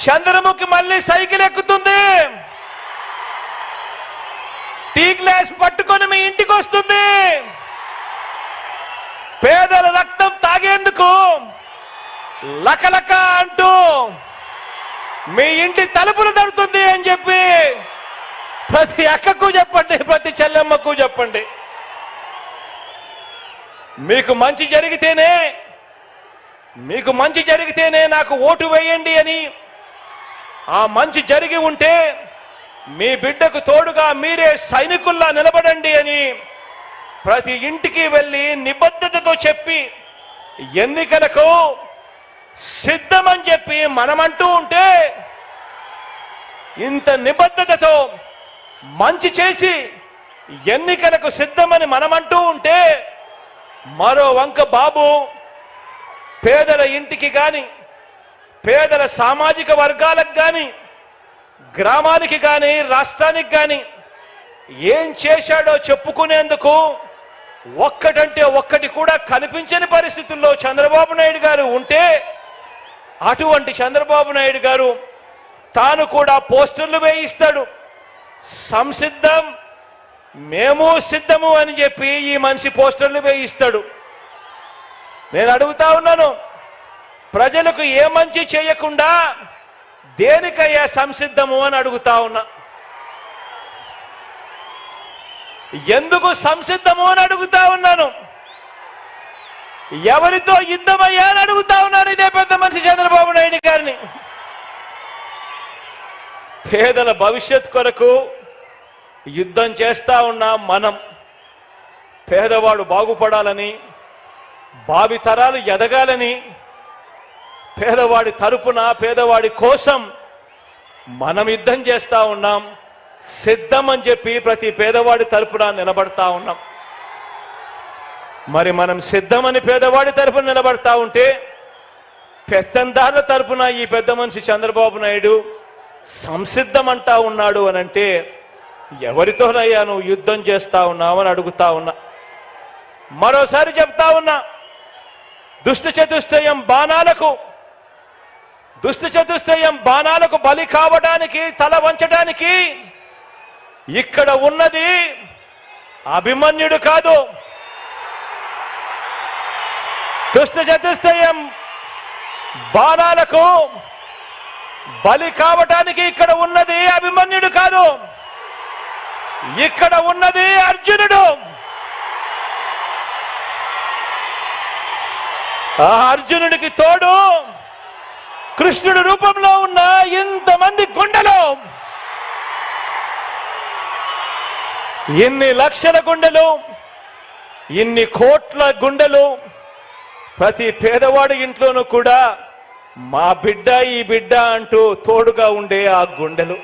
చంద్రముఖి మళ్ళీ సైకిల్ ఎక్కుతుంది, టీ గ్లాస్ పట్టుకొని మీ ఇంటికి వస్తుంది, పేదల రక్తం తాగేందుకు లకలక అంటూ మీ ఇంటి తలుపులు తడుతుంది అని చెప్పి ప్రతి అక్కకు చెప్పండి, ప్రతి చెల్లెమ్మకు చెప్పండి. మీకు మంచి జరిగితేనే నాకు ఓటు వేయండి అని, ఆ మంచి జరిగి ఉంటే మీ బిడ్డకు తోడుగా మీరే సైనికుల్లా నిలబడండి అని ప్రతి ఇంటికి వెళ్ళి నిబద్ధతతో చెప్పి ఎన్నికలకు సిద్ధమని చెప్పి మనమంటూ ఉంటే, ఇంత నిబద్ధతతో మంచి చేసి ఎన్నికలకు సిద్ధమని మనమంటూ ఉంటే, మరో వంక బాబు పేదల ఇంటికి కానీ, పేదల సామాజిక వర్గాలకు కానీ, గ్రామానికి కానీ, రాష్ట్రానికి కానీ ఏం చేశాడో చెప్పుకునేందుకు ఒక్కటంటే ఒక్కటి కూడా కనిపించని పరిస్థితుల్లో చంద్రబాబు నాయుడు గారు ఉంటే, అటువంటి చంద్రబాబు నాయుడు గారు తాను కూడా పోస్టర్లు వేయిస్తాడు. సంసిద్ధం, మేము సిద్ధము అని చెప్పి ఈ మనిషి పోస్టర్లు వేయిస్తాడు. నేను అడుగుతా ఉన్నాను, ప్రజలకు ఏ మంచి చేయకుండా దేనికయ్యా సంసిద్ధము అని అడుగుతా ఉన్నా. ఎందుకు సంసిద్ధము అని అడుగుతా ఉన్నాను. ఎవరితో యుద్ధమయ్యా అని అడుగుతా ఉన్నాను ఇదే పెద్ద మనిషి చంద్రబాబు నాయుడు గారిని. పేదల భవిష్యత్ కొరకు యుద్ధం చేస్తా ఉన్నాం మనం. పేదవాడు బాగుపడాలని, భావితరాలు ఎదగాలని, పేదవాడి తరపున, పేదవాడి కోసం మనం యుద్ధం చేస్తా ఉన్నాం. సిద్ధం అని చెప్పి ప్రతి పేదవాడి తరపున నిలబడతా ఉన్నాం. మరి మనం సిద్ధమని పేదవాడి తరపున నిలబడతా ఉంటే, పెత్తందారుల తరపున ఈ పెద్ద మనిషి చంద్రబాబు నాయుడు సంసిద్ధం అంటా ఉన్నాడు అనంటే, ఎవరితోనయ్యా నువ్వు యుద్ధం చేస్తా ఉన్నావని అడుగుతా ఉన్నా. మరోసారి చెప్తా ఉన్నా, దుష్ట చతుష్టయం బాణాలకు బలి కావడానికి, తల వంచడానికి ఇక్కడ ఉన్నది అభిమన్యుడు కాదు. దుష్ట చతుష్టయం బాణాలకు బలి కావటానికి ఇక్కడ ఉన్నది అభిమన్యుడు కాదు, ఇక్కడ ఉన్నది అర్జునుడు. ఆ అర్జునుడికి తోడు కృష్ణుడి రూపంలో ఉన్న ఇంతమంది గుండెలు, ఇన్ని లక్షల గుండెలు, ఇన్ని కోట్ల గుండెలు, ప్రతి పేదవాడి ఇంట్లోనూ కూడా మా బిడ్డ ఈ బిడ్డ అంటూ తోడుగా ఉండే ఆ గుండెలు.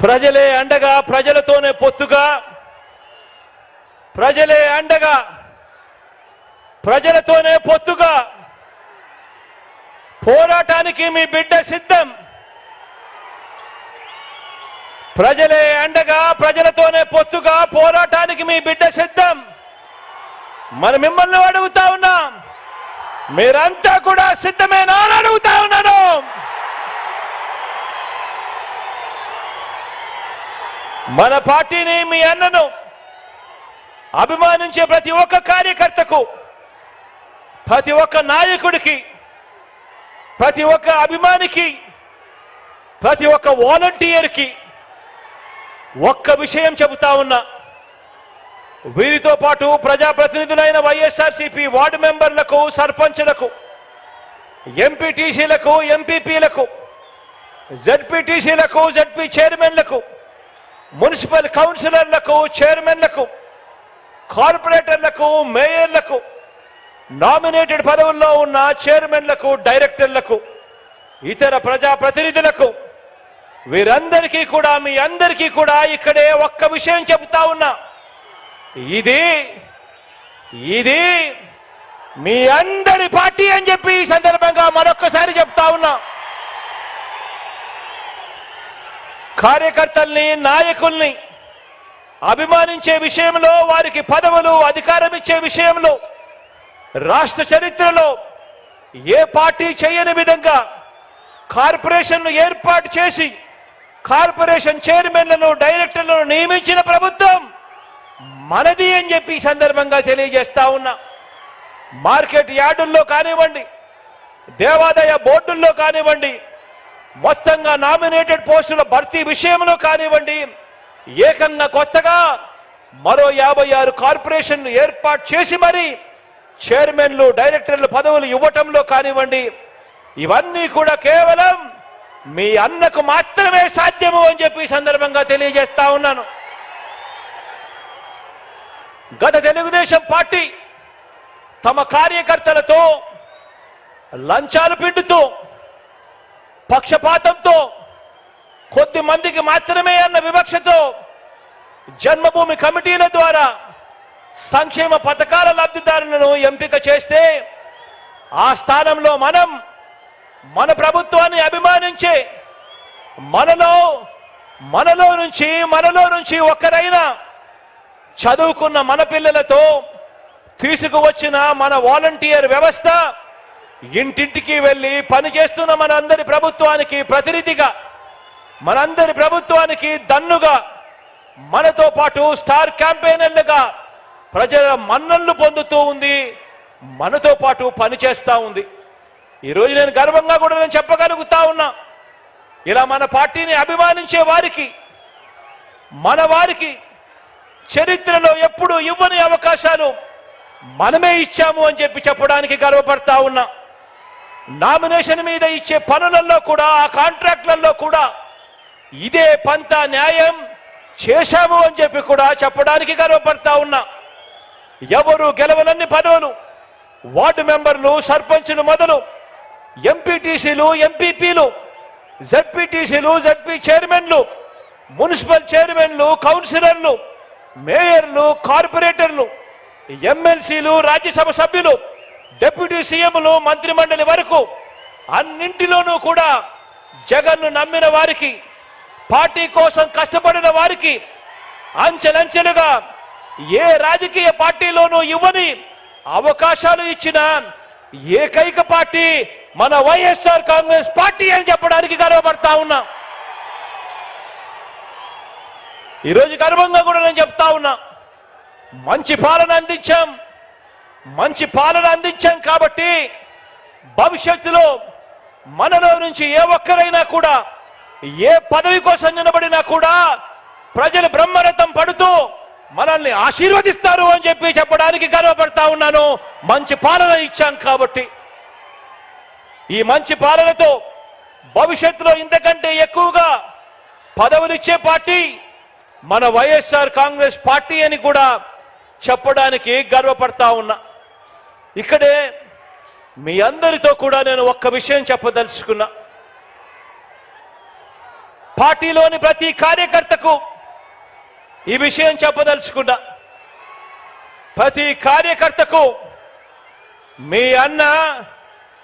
ప్రజలే అండగా, ప్రజలతోనే పొత్తుగా, ప్రజలే అండగా, ప్రజలతోనే పొత్తుగా పోరాటానికి మీ బిడ్డ సిద్ధం. ప్రజలే అండగా, ప్రజలతోనే పొత్తుగా పోరాటానికి మీ బిడ్డ సిద్ధం. మరి మిమ్మల్ని అడుగుతా ఉన్నాం, మీరంతా కూడా సిద్ధమేనా అని అడుగుతా ఉన్నాను. మన పార్టీని, మీ అన్నను అభిమానించే ప్రతి ఒక్క కార్యకర్తకు, ప్రతి ఒక్క నాయకుడికి, ప్రతి ఒక్క అభిమానికి, ప్రతి ఒక్క వాలంటీర్కి ఒక్క విషయం చెబుతా ఉన్నా. వీరితో పాటు ప్రజాప్రతినిధులైన వైఎస్ఆర్సీపీ వార్డు మెంబర్లకు, సర్పంచులకు, ఎంపీటీసీలకు, ఎంపీపీలకు, జెడ్పీటీసీలకు, జెడ్పీ చైర్మన్లకు, మున్సిపల్ కౌన్సిలర్లకు, చైర్మన్లకు, కార్పొరేటర్లకు, మేయర్లకు, నామినేటెడ్ పదవుల్లో ఉన్న చైర్మన్లకు, డైరెక్టర్లకు, ఇతర ప్రజాప్రతినిధులకు, వీరందరికీ కూడా, మీ అందరికీ కూడా ఇక్కడే ఒక్క విషయం చెబుతా ఉన్నా. ఇది మీ అందరి పార్టీ అని చెప్పి ఈ సందర్భంగా మరొక్కసారి చెప్తా ఉన్నా. కార్యకర్తల్ని, నాయకుల్ని అభిమానించే విషయంలో, వారికి పదవులు, అధికారం ఇచ్చే విషయంలో రాష్ట్ర చరిత్రలో ఏ పార్టీ చేయని విధంగా కార్పొరేషన్ను ఏర్పాటు చేసి కార్పొరేషన్ చైర్మన్లను, డైరెక్టర్లను నియమించిన ప్రభుత్వం మనది అని చెప్పి ఈ సందర్భంగా తెలియజేస్తా ఉన్నా. మార్కెట్ యార్డుల్లో కానివ్వండి, దేవాదాయ బోర్డుల్లో కానివ్వండి, మొత్తంగా నామినేటెడ్ పోస్టుల భర్తీ విషయంలో కానివ్వండి, ఏకంగా కొత్తగా మరో 56 కార్పొరేషన్లు ఏర్పాటు చేసి మరి చైర్మన్లు, డైరెక్టర్లు పదవులు ఇవ్వటంలో కానివ్వండి, ఇవన్నీ కూడా కేవలం మీ అన్నకు మాత్రమే సాధ్యము అని చెప్పి ఈ సందర్భంగా తెలియజేస్తా ఉన్నాను. గత తెలుగుదేశం పార్టీ తమ కార్యకర్తలతో లంచాలు పిండుతూ, పక్షపాతంతో, కొద్ది మందికి మాత్రమే అన్న వివక్షతో జన్మభూమి కమిటీల ద్వారా సంక్షేమ పథకాల లబ్ధిదారులను ఎంపిక చేస్తే, ఆ స్థానంలో మన ప్రభుత్వాన్ని అభిమానించే మనలో నుంచి ఒక్కరైనా చదువుకున్న మన పిల్లలతో తీసుకువచ్చిన మన వాలంటీర్ వ్యవస్థ ఇంటింటికి వెళ్ళి పనిచేస్తున్న మనందరి ప్రభుత్వానికి ప్రతినిధిగా, మనందరి ప్రభుత్వానికి దన్నుగా, మనతో పాటు స్టార్ క్యాంపెయినర్లుగా ప్రజల మన్ననలు పొందుతూ ఉంది, మనతో పాటు పనిచేస్తూ ఉంది. ఈరోజు నేను గర్వంగా కూడా నేను చెప్పగలుగుతా ఉన్నా, ఇలా మన పార్టీని అభిమానించే వారికి, మన వారికి చరిత్రలో ఎప్పుడూ ఇవ్వని అవకాశాలు మనమే ఇచ్చాము అని చెప్పి చెప్పడానికి గర్వపడతా ఉన్నా. నామినేషన్ మీద ఇచ్చే పనులలో కూడా, ఆ కాంట్రాక్ట్లలో కూడా ఇదే పంత న్యాయం చేశాము అని చెప్పి కూడా చెప్పడానికి గర్వపడతా ఉన్నా. ఎవరు గెలవనన్ని పదవులు వార్డు మెంబర్లు, సర్పంచులు మొదలు ఎంపీటీసీలు, ఎంపీపీలు, జెడ్పీటీసీలు, జెడ్పీ చైర్మన్లు, మున్సిపల్ చైర్మన్లు, కౌన్సిలర్లు, మేయర్లు, కార్పొరేటర్లు, ఎమ్మెల్సీలు, రాజ్యసభ సభ్యులు, డిప్యూటీ సీఎంలు, మంత్రిమండలి వరకు అన్నింటిలోనూ కూడా జగన్ను నమ్మిన వారికి, పార్టీ కోసం కష్టపడిన వారికి అంచెలంచెలుగా ఏ రాజకీయ పార్టీలోనూ ఇవ్వని అవకాశాలు ఇచ్చిన ఏకైక పార్టీ మన వైఎస్ఆర్ కాంగ్రెస్ పార్టీ అని చెప్పడానికి గర్వపడతా ఉన్నా. ఈరోజు గర్వంగా కూడా నేను చెప్తా ఉన్నా, మంచి పాలన అందించాం కాబట్టి భవిష్యత్తులో మనలో నుంచి ఏ ఒక్కరైనా కూడా ఏ పదవి కోసం నిలబడినా కూడా ప్రజలు బ్రహ్మరథం పడుతూ మనల్ని ఆశీర్వదిస్తారు అని చెప్పడానికి గర్వపడతా ఉన్నాను. మంచి పాలన ఇచ్చాం కాబట్టి ఈ మంచి పాలనతో భవిష్యత్తులో ఇంతకంటే ఎక్కువగా పదవులిచ్చే పార్టీ మన వైఎస్ఆర్ కాంగ్రెస్ పార్టీ అని కూడా చెప్పడానికి గర్వపడతా ఉన్నా. ఇక్కడే మీ అందరితో కూడా నేను ఒక్క విషయం చెప్పదలుచుకున్నా. పార్టీలోని ప్రతి కార్యకర్తకు ఈ విషయం చెప్పదలుచుకున్నా. ప్రతి కార్యకర్తకు మీ అన్న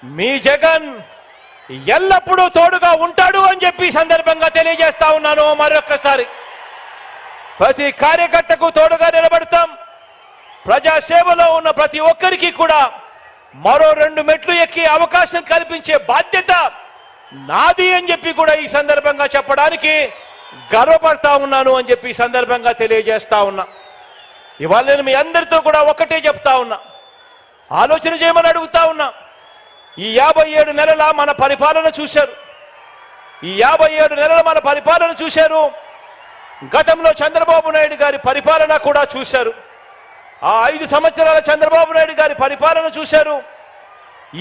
మీ జగన్ ఎల్లప్పుడూ తోడుగా ఉంటాడు అని చెప్పి సందర్భంగా తెలియజేస్తా ఉన్నాను. మరొక్కసారి ప్రతి కార్యకర్తకు తోడుగా నిలబడతాం. ప్రజాసేవలో ఉన్న ప్రతి ఒక్కరికి కూడా మరో 2 మెట్లు ఎక్కి అవకాశం కల్పించే బాధ్యత నాది అని చెప్పి కూడా ఈ సందర్భంగా చెప్పడానికి గర్వపడతా ఉన్నాను అని చెప్పి ఈ సందర్భంగా తెలియజేస్తా ఉన్నా. ఇవాళ నేను మీ అందరితో కూడా ఒకటే చెప్తా ఉన్నా, ఆలోచన చేయమని అడుగుతా ఉన్నా. ఈ 57 నెలల మన పరిపాలన చూశారు. ఈ 57 నెలల మన పరిపాలన చూశారు. గతంలో చంద్రబాబు నాయుడు గారి పరిపాలన కూడా చూశారు. ఆ 5 సంవత్సరాల చంద్రబాబు నాయుడు గారి పరిపాలన చూశారు.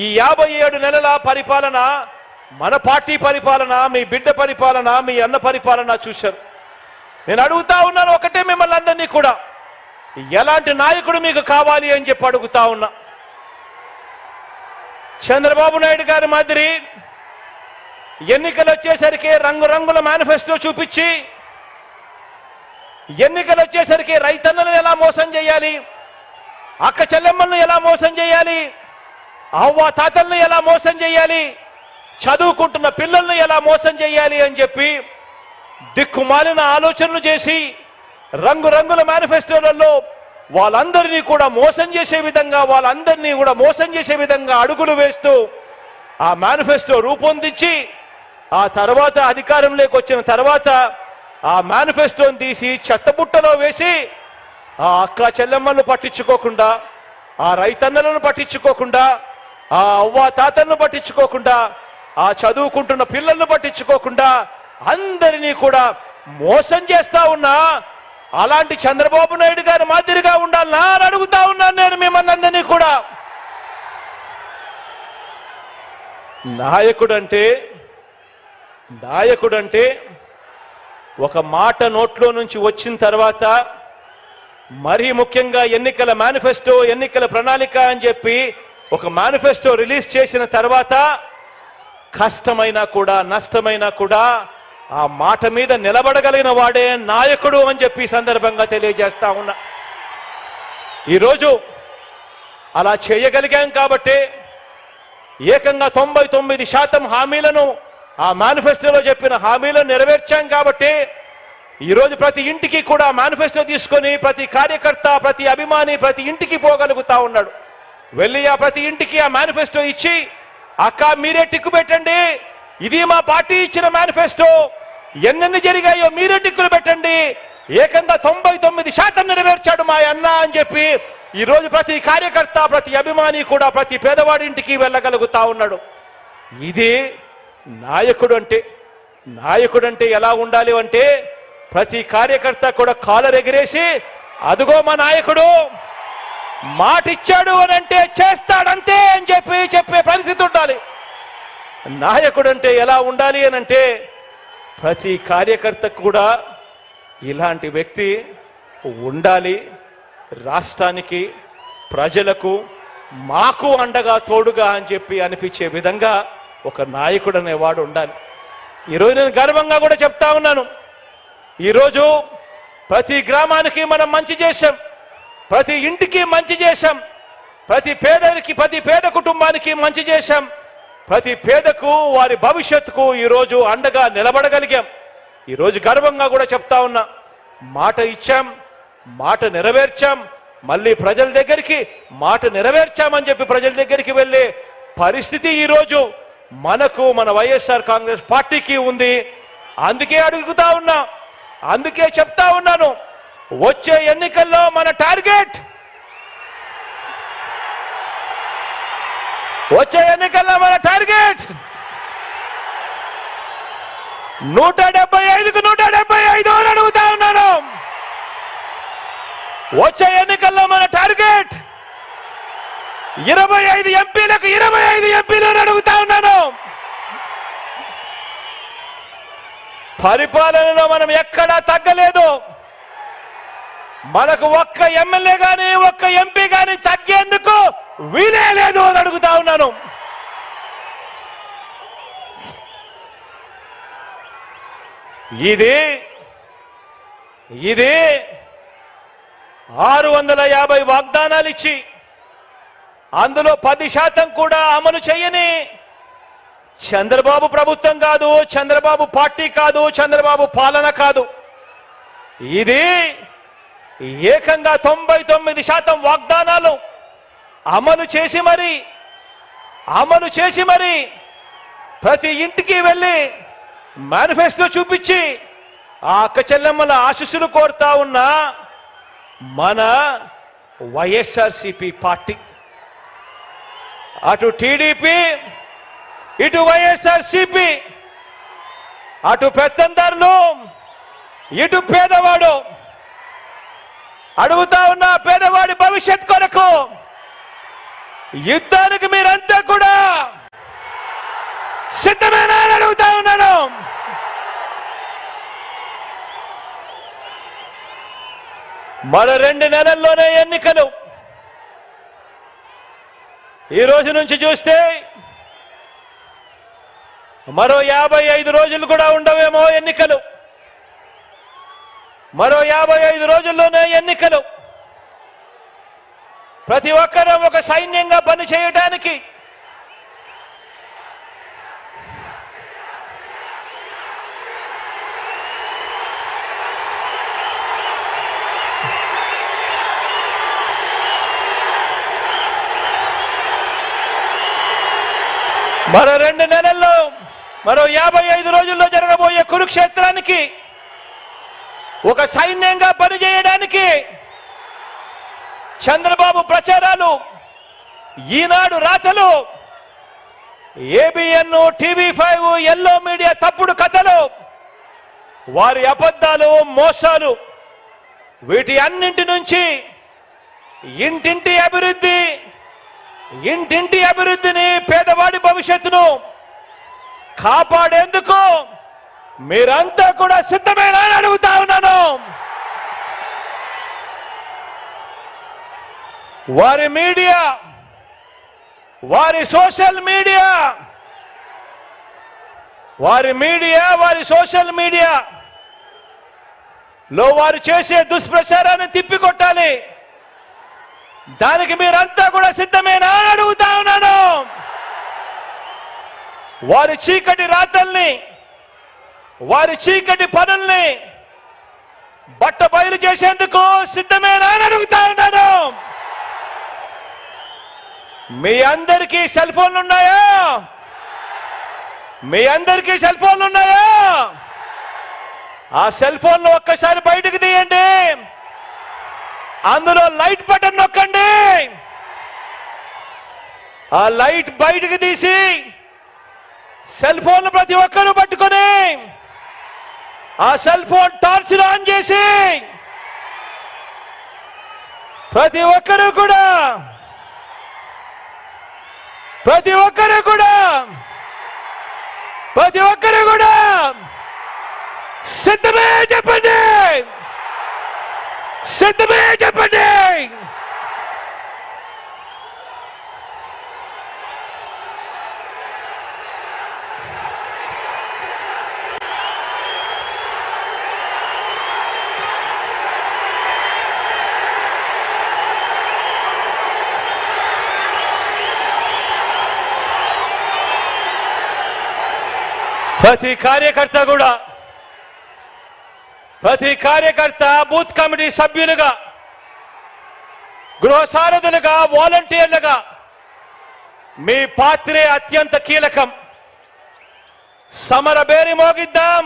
ఈ 57 నెలల పరిపాలన మన పార్టీ పరిపాలన, మీ బిడ్డ పరిపాలన, మీ అన్న పరిపాలన చూశారు. నేను అడుగుతా ఉన్నాను ఒకటే మిమ్మల్ని అందరినీ కూడా, ఎలాంటి నాయకుడు మీకు కావాలి అని చెప్పి అడుగుతా ఉన్నా. చంద్రబాబు నాయుడు గారి మాదిరి ఎన్నికలు వచ్చేసరికి రంగురంగుల మేనిఫెస్టో చూపించి, ఎన్నికలు వచ్చేసరికి రైతన్నలను ఎలా మోసం చేయాలి, అక్క చెల్లెమ్మలను ఎలా మోసం చేయాలి, అవ్వ తాతలను ఎలా మోసం చేయాలి, చదువుకుంటున్న పిల్లలను ఎలా మోసం చేయాలి అని చెప్పి దిక్కుమాలిన ఆలోచనలు చేసి రంగురంగుల మేనిఫెస్టోలలో వాళ్ళందరినీ కూడా మోసం చేసే విధంగా అడుగులు వేస్తూ ఆ మేనిఫెస్టో రూపొందించి ఆ తర్వాత అధికారంలోకి వచ్చిన తర్వాత ఆ మేనిఫెస్టోని తీసి చెత్తబుట్టలో వేసి ఆ అక్క చెల్లెమ్మలను పట్టించుకోకుండా, ఆ రైతన్నలను పట్టించుకోకుండా, ఆ అవ్వ తాతలను పట్టించుకోకుండా, ఆ చదువుకుంటున్న పిల్లలను పట్టించుకోకుండా అందరినీ కూడా మోసం చేస్తా ఉన్నా. అలాంటి చంద్రబాబు నాయుడు గారి మాదిరిగా ఉండాలనా అని అడుగుతా ఉన్నాను నేను మిమ్మల్ని అందరినీ కూడా. నాయకుడంటే ఒక మాట నోట్లో నుంచి వచ్చిన తర్వాత, మరీ ముఖ్యంగా ఎన్నికల మేనిఫెస్టో, ఎన్నికల ప్రణాళిక అని చెప్పి ఒక మేనిఫెస్టో రిలీజ్ చేసిన తర్వాత కష్టమైనా కూడా నష్టమైనా కూడా ఆ మాట మీద నిలబడగలిగిన వాడే నాయకుడు అని చెప్పి సందర్భంగా తెలియజేస్తా ఉన్నా. ఈరోజు అలా చేయగలిగాం కాబట్టి ఏకంగా 99% హామీలను ఆ మేనిఫెస్టోలో చెప్పిన హామీలను నెరవేర్చాం కాబట్టి ఈరోజు ప్రతి ఇంటికి కూడా మేనిఫెస్టో తీసుకొని ప్రతి కార్యకర్త, ప్రతి అభిమాని ప్రతి ఇంటికి పోగలుగుతా ఉన్నాడు. వెళ్ళి ఆ ప్రతి ఇంటికి ఆ మేనిఫెస్టో ఇచ్చి, అక్క మీరే టిక్కు పెట్టండి, ఇది మా పార్టీ ఇచ్చిన మేనిఫెస్టో, ఎన్నెన్ని జరిగాయో మీరే టిక్కులు పెట్టండి, ఏకంగా 99% నెరవేర్చాడు మా అన్న అని చెప్పి ఈరోజు ప్రతి కార్యకర్త, ప్రతి అభిమాని కూడా ప్రతి పేదవాడి ఇంటికి వెళ్ళగలుగుతా ఉన్నాడు. ఇది నాయకుడంటే ఎలా ఉండాలి అంటే, ప్రతి కార్యకర్త కూడా కాలర్ ఎగిరేసి అదుగో మా నాయకుడు మాటిచ్చాడు అని అంటే చేస్తాడంతే అని చెప్పే పరిస్థితి ఉండాలి. నాయకుడంటే ఎలా ఉండాలి అని అంటే, ప్రతి కార్యకర్త కూడా ఇలాంటి వ్యక్తి ఉండాలి. రాష్ట్రానికి, ప్రజలకు, మాకు అండగా తోడుగా అని చెప్పి అనిపించే విధంగా ఒక నాయకుడు అనేవాడు ఉండాలి. ఈరోజు నేను గర్వంగా కూడా చెప్తా ఉన్నాను, ఈరోజు ప్రతి గ్రామానికి మనం మంచి చేశాం, ప్రతి ఇంటికి మంచి చేశాం, ప్రతి పేద కుటుంబానికి మంచి చేశాం, ప్రతి పేదకు వారి భవిష్యత్తుకు ఈరోజు అండగా నిలబడగలిగాం. ఈరోజు గర్వంగా కూడా చెప్తా ఉన్నా, మాట ఇచ్చాం, మాట నెరవేర్చాం, మళ్ళీ ప్రజల దగ్గరికి మాట నెరవేర్చామని చెప్పి ప్రజల దగ్గరికి వెళ్ళే పరిస్థితి ఈరోజు మనకు మన వైఎస్ఆర్ కాంగ్రెస్ పార్టీకి ఉంది. అందుకే అడుగుతా ఉన్నా, అందుకే చెప్తా ఉన్నాను, వచ్చే ఎన్నికల్లో మన టార్గెట్, వచ్చే ఎన్నికల్లో మన టార్గెట్ 175కు 175 అని అడుగుతా ఉన్నాను. వచ్చే ఎన్నికల్లో మన టార్గెట్ 25 ఎంపీలకు 25 ఎంపీలు అని అడుగుతా ఉన్నాను. పరిపాలనలో మనం ఎక్కడా తగ్గలేదు. మనకు ఒక్క ఎమ్మెల్యే గాని ఒక్క ఎంపీ గాని తగ్గేందుకు వీలే లేదు అని అడుగుతా ఉన్నాను. ఇది 650 వాగ్దానాలు ఇచ్చి అందులో 10% కూడా అమలు చేయని చంద్రబాబు ప్రభుత్వం కాదు, చంద్రబాబు పార్టీ కాదు, చంద్రబాబు పాలన కాదు. ఇది ఏకంగా 99% వాగ్దానాలు అమలు చేసి మరి ప్రతి ఇంటికి వెళ్ళి మేనిఫెస్టో చూపించి ఆ అక్క చెల్లెమ్మల ఆశీస్సులు కోరుతా ఉన్న మన వైఎస్ఆర్సీపీ పార్టీ. అటు టీడీపీ, ఇటు వైఎస్ఆర్సీపీ, అటు పెత్తందారులు, ఇటు పేదవాడు. అడుగుతా ఉన్న పేదవాడి భవిష్యత్ కొరకు యుద్ధానికి మీరంతా కూడా సిద్ధమేనా అని అడుగుతా ఉన్నాను. మరో 2 నెలల్లోనే ఎన్నికలు. ఈ రోజు నుంచి చూస్తే మరో 55 రోజులు కూడా ఉండవేమో ఎన్నికలు. మరో 55 రోజుల్లోనే ఎన్నికలు. ప్రతి ఒక్కరూ ఒక సైన్యంగా పని చేయడానికి మరో 2 నెలల్లో, మరో 55 రోజుల్లో జరగబోయే కురుక్షేత్రానికి ఒక సైన్యంగా పనిచేయడానికి చంద్రబాబు ప్రచారాలు, ఈనాడు రాతలు, ఏబిఎన్, టీవీ5, ఎల్లో మీడియా తప్పుడు కథలు, వారి అబద్ధాలు, మోసాలు, వీటి అన్నింటి నుంచి ఇంటింటి అభివృద్ధిని, పేదవాడి భవిష్యత్తును కాపాడేందుకు మీరంతా కూడా సిద్ధమేనా అని అడుగుతా ఉన్నాను. వారి మీడియా, వారి సోషల్ మీడియా, వారి సోషల్ మీడియాలో వారు చేసే దుష్ప్రచారాన్ని తిప్పికొట్టాలి. దానికి మీరంతా కూడా సిద్ధమేనా అని అడుగుతా ఉన్నాను. వారి చీకటి రాతల్ని, వారి చీకటి పనుల్ని బట్ట బయలు చేసేందుకు సిద్ధమేనా అని అడుగుతా ఉన్నాను. మీ అందరికీ సెల్ ఫోన్లు ఉన్నాయా? మీ అందరికీ సెల్ ఫోన్లు ఉన్నాయా? ఆ సెల్ ఫోన్లు ఒక్కసారి బయటకు తీయండి. అందులో లైట్ బటన్ నొక్కండి. ఆ లైట్ బయటకు తీసి సెల్ ఫోన్లు ప్రతి ఒక్కరూ పట్టుకొని ఆ సెల్ ఫోన్ టార్చ్ ఆన్ చేసి ప్రతి ఒక్కరూ కూడా సిద్ధమే చెప్పండి. సిద్ధమే చెప్పండి. ప్రతి కార్యకర్త బూత్ కమిటీ సభ్యులుగా గృహ సారథులుగా, వాలంటీర్లుగా మీ పాత్రే అత్యంత కీలకం. సమర బేరి మోగిద్దాం,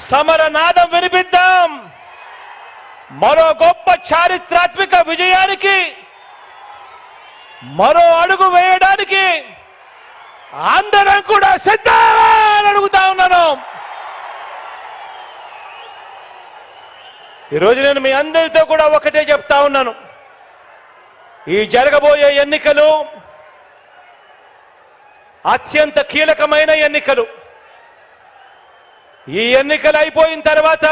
సమర నాదం వినిపిద్దాం. మరో గొప్ప చారిత్రాత్మక విజయానికి మరో అడుగు వేయడానికి అందరం కూడా సిద్ధమని అడుగుతా ఉన్నాను. ఈరోజు నేను మీ అందరితో కూడా ఒకటే చెప్తా ఉన్నాను. ఈ జరగబోయే ఎన్నికలు అత్యంత కీలకమైన ఎన్నికలు. ఈ ఎన్నికలు అయిపోయిన తర్వాత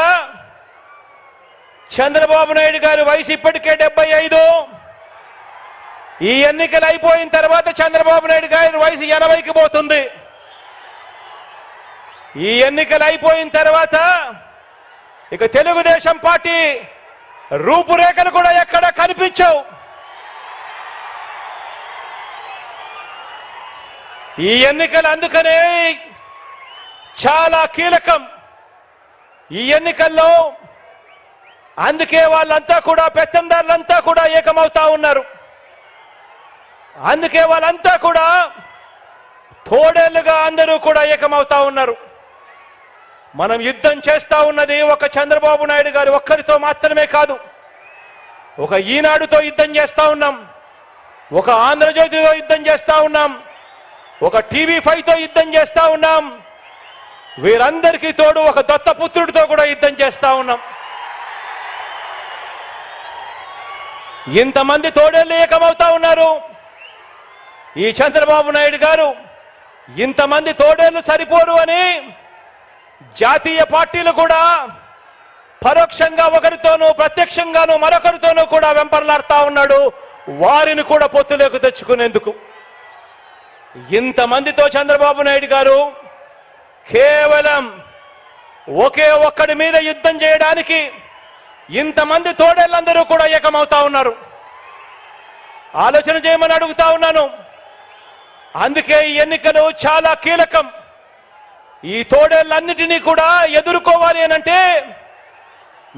చంద్రబాబు నాయుడు గారి వయసు ఇప్పటికే 75. ఈ ఎన్నికలు అయిపోయిన తర్వాత చంద్రబాబు నాయుడు గారి వయసు 80కి పోతుంది. ఈ ఎన్నికలు అయిపోయిన తర్వాత ఇక తెలుగుదేశం పార్టీ రూపురేఖలు కూడా ఎక్కడ కనిపించవు. ఈ ఎన్నికలు అందుకనే చాలా కీలకం. ఈ ఎన్నికల్లో అందుకే వాళ్ళంతా కూడా పెత్తందారులంతా కూడా ఏకమవుతా ఉన్నారు. అందుకే వాళ్ళంతా కూడా తోడేళ్లుగా అందరూ కూడా ఏకమవుతా ఉన్నారు. మనం యుద్ధం చేస్తా ఉన్నది ఒక చంద్రబాబు నాయుడు గారు ఒక్కరితో మాత్రమే కాదు. ఒక ఈనాడుతో యుద్ధం చేస్తా ఉన్నాం, ఒక ఆంధ్రజ్యోతితో యుద్ధం చేస్తా ఉన్నాం, ఒక టీవీ5తో యుద్ధం చేస్తా ఉన్నాం. వీరందరికీ తోడు ఒక దత్తపుత్రుడితో కూడా యుద్ధం చేస్తా ఉన్నాం. ఇంతమంది తోడేళ్లు ఏకమవుతా ఉన్నారు. ఈ చంద్రబాబు నాయుడు గారు ఇంతమంది తోడేళ్లు సరిపోరు అని జాతీయ పార్టీలు కూడా పరోక్షంగా ఒకరితోనూ ప్రత్యక్షంగానూ మరొకరితోనూ కూడా వెంపర్లాడుతా ఉన్నాడు, వారిని కూడా పొత్తులోకి తెచ్చుకునేందుకు. ఇంతమందితో చంద్రబాబు నాయుడు గారు కేవలం ఒకే ఒక్కడి మీద యుద్ధం చేయడానికి ఇంతమంది తోడేళ్ళందరూ కూడా ఏకమవుతా ఉన్నారు. ఆలోచన చేయమని అడుగుతా ఉన్నాను. అందుకే ఈ ఎన్నికలు చాలా కీలకం. ఈ తోడేళ్ళన్నిటినీ కూడా ఎదుర్కోవాలి అనంటే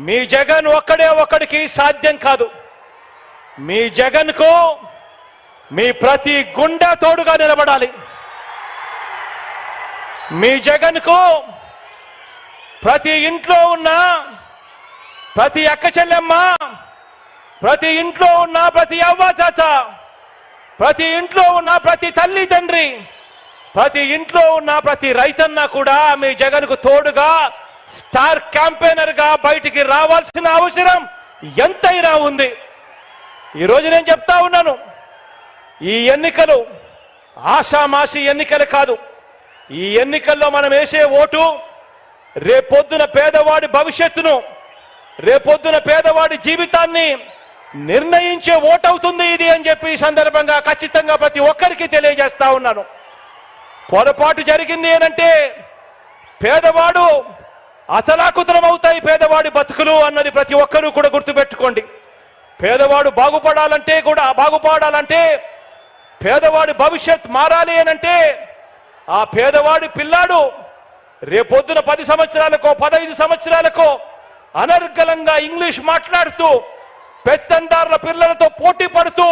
మీ జగన్ ఒక్కడే ఒక్కడికి సాధ్యం కాదు. మీ జగన్కు మీ ప్రతి గుండె తోడుగా నిలబడాలి. మీ జగన్కు ప్రతి ఇంట్లో ఉన్న ప్రతి అక్క చెల్లెమ్మ, ప్రతి ఇంట్లో ఉన్న ప్రతి అవ్వ తాత, ప్రతి ఇంట్లో ఉన్న ప్రతి తల్లి తండ్రి, ప్రతి ఇంట్లో ఉన్న ప్రతి రైతన్న కూడా మీ జగన్కు తోడుగా స్టార్ క్యాంపెయినర్ గా బయటికి రావాల్సిన అవసరం ఎంతైనా ఉంది. ఈరోజు నేను చెప్తా ఉన్నాను, ఈ ఎన్నికలు ఆషామాషి ఎన్నికలు కాదు. ఈ ఎన్నికల్లో మనం వేసే ఓటు రేపొద్దున పేదవాడి భవిష్యత్తును, రేపొద్దున పేదవాడి జీవితాన్ని నిర్ణయించే ఓటవుతుంది ఇది అని చెప్పి ఈ సందర్భంగా ఖచ్చితంగా ప్రతి ఒక్కరికి తెలియజేస్తా ఉన్నాను. పొరపాటు జరిగింది ఏనంటే పేదవాడు అతలాకుతలం అవుతాయి పేదవాడి బతుకులు అన్నది ప్రతి ఒక్కరూ కూడా గుర్తుపెట్టుకోండి. పేదవాడు బాగుపడాలంటే పేదవాడి భవిష్యత్ మారాలి అనంటే ఆ పేదవాడి పిల్లాడు రేపొద్దున 10 సంవత్సరాలకో 15 సంవత్సరాలకో అనర్గళంగా ఇంగ్లీష్ మాట్లాడుతూ పెత్తందారుల పిల్లలతో పోటీ పడుతూ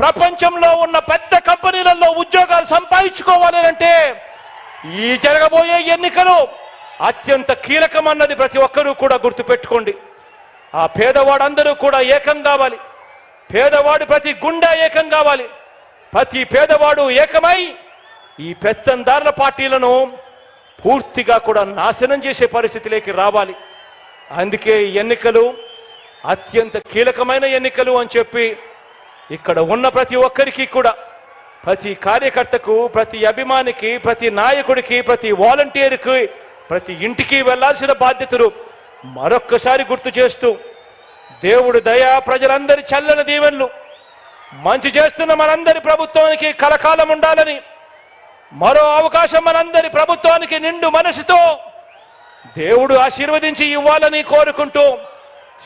ప్రపంచంలో ఉన్న పెద్ద కంపెనీలలో ఉద్యోగాలు సంపాదించుకోవాలి అంటే ఈ జరగబోయే ఎన్నికలు అత్యంత కీలకమన్నది ప్రతి ఒక్కరూ కూడా గుర్తుపెట్టుకోండి. ఆ పేదవాడందరూ కూడా ఏకం కావాలి. పేదవాడు ప్రతి గుండె ఏకం కావాలి. ప్రతి పేదవాడు ఏకమై ఈ పెత్తందారుల పార్టీలను పూర్తిగా కూడా నాశనం చేసే పరిస్థితిలోకి రావాలి. అందుకే ఈ ఎన్నికలు అత్యంత కీలకమైన ఎన్నికలు అని చెప్పి ఇక్కడ ఉన్న ప్రతి ఒక్కరికి కూడా, ప్రతి కార్యకర్తకు, ప్రతి అభిమానికి, ప్రతి నాయకుడికి, ప్రతి వాలంటీర్కి, ప్రతి ఇంటికి వెళ్లాల్సిన బాధ్యతలు మరొక్కసారి గుర్తు చేస్తూ దేవుడు దయ, ప్రజలందరి చల్లని దీవెనలు, మంచి చేస్తున్న మనందరి ప్రభుత్వానికి కలకాలం ఉండాలని, మరో అవకాశం మనందరి ప్రభుత్వానికి నిండు మనసుతో దేవుడు ఆశీర్వదించి ఇవ్వాలని కోరుకుంటూ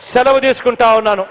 సెలవు తీసుకుంటా ఉన్నాను.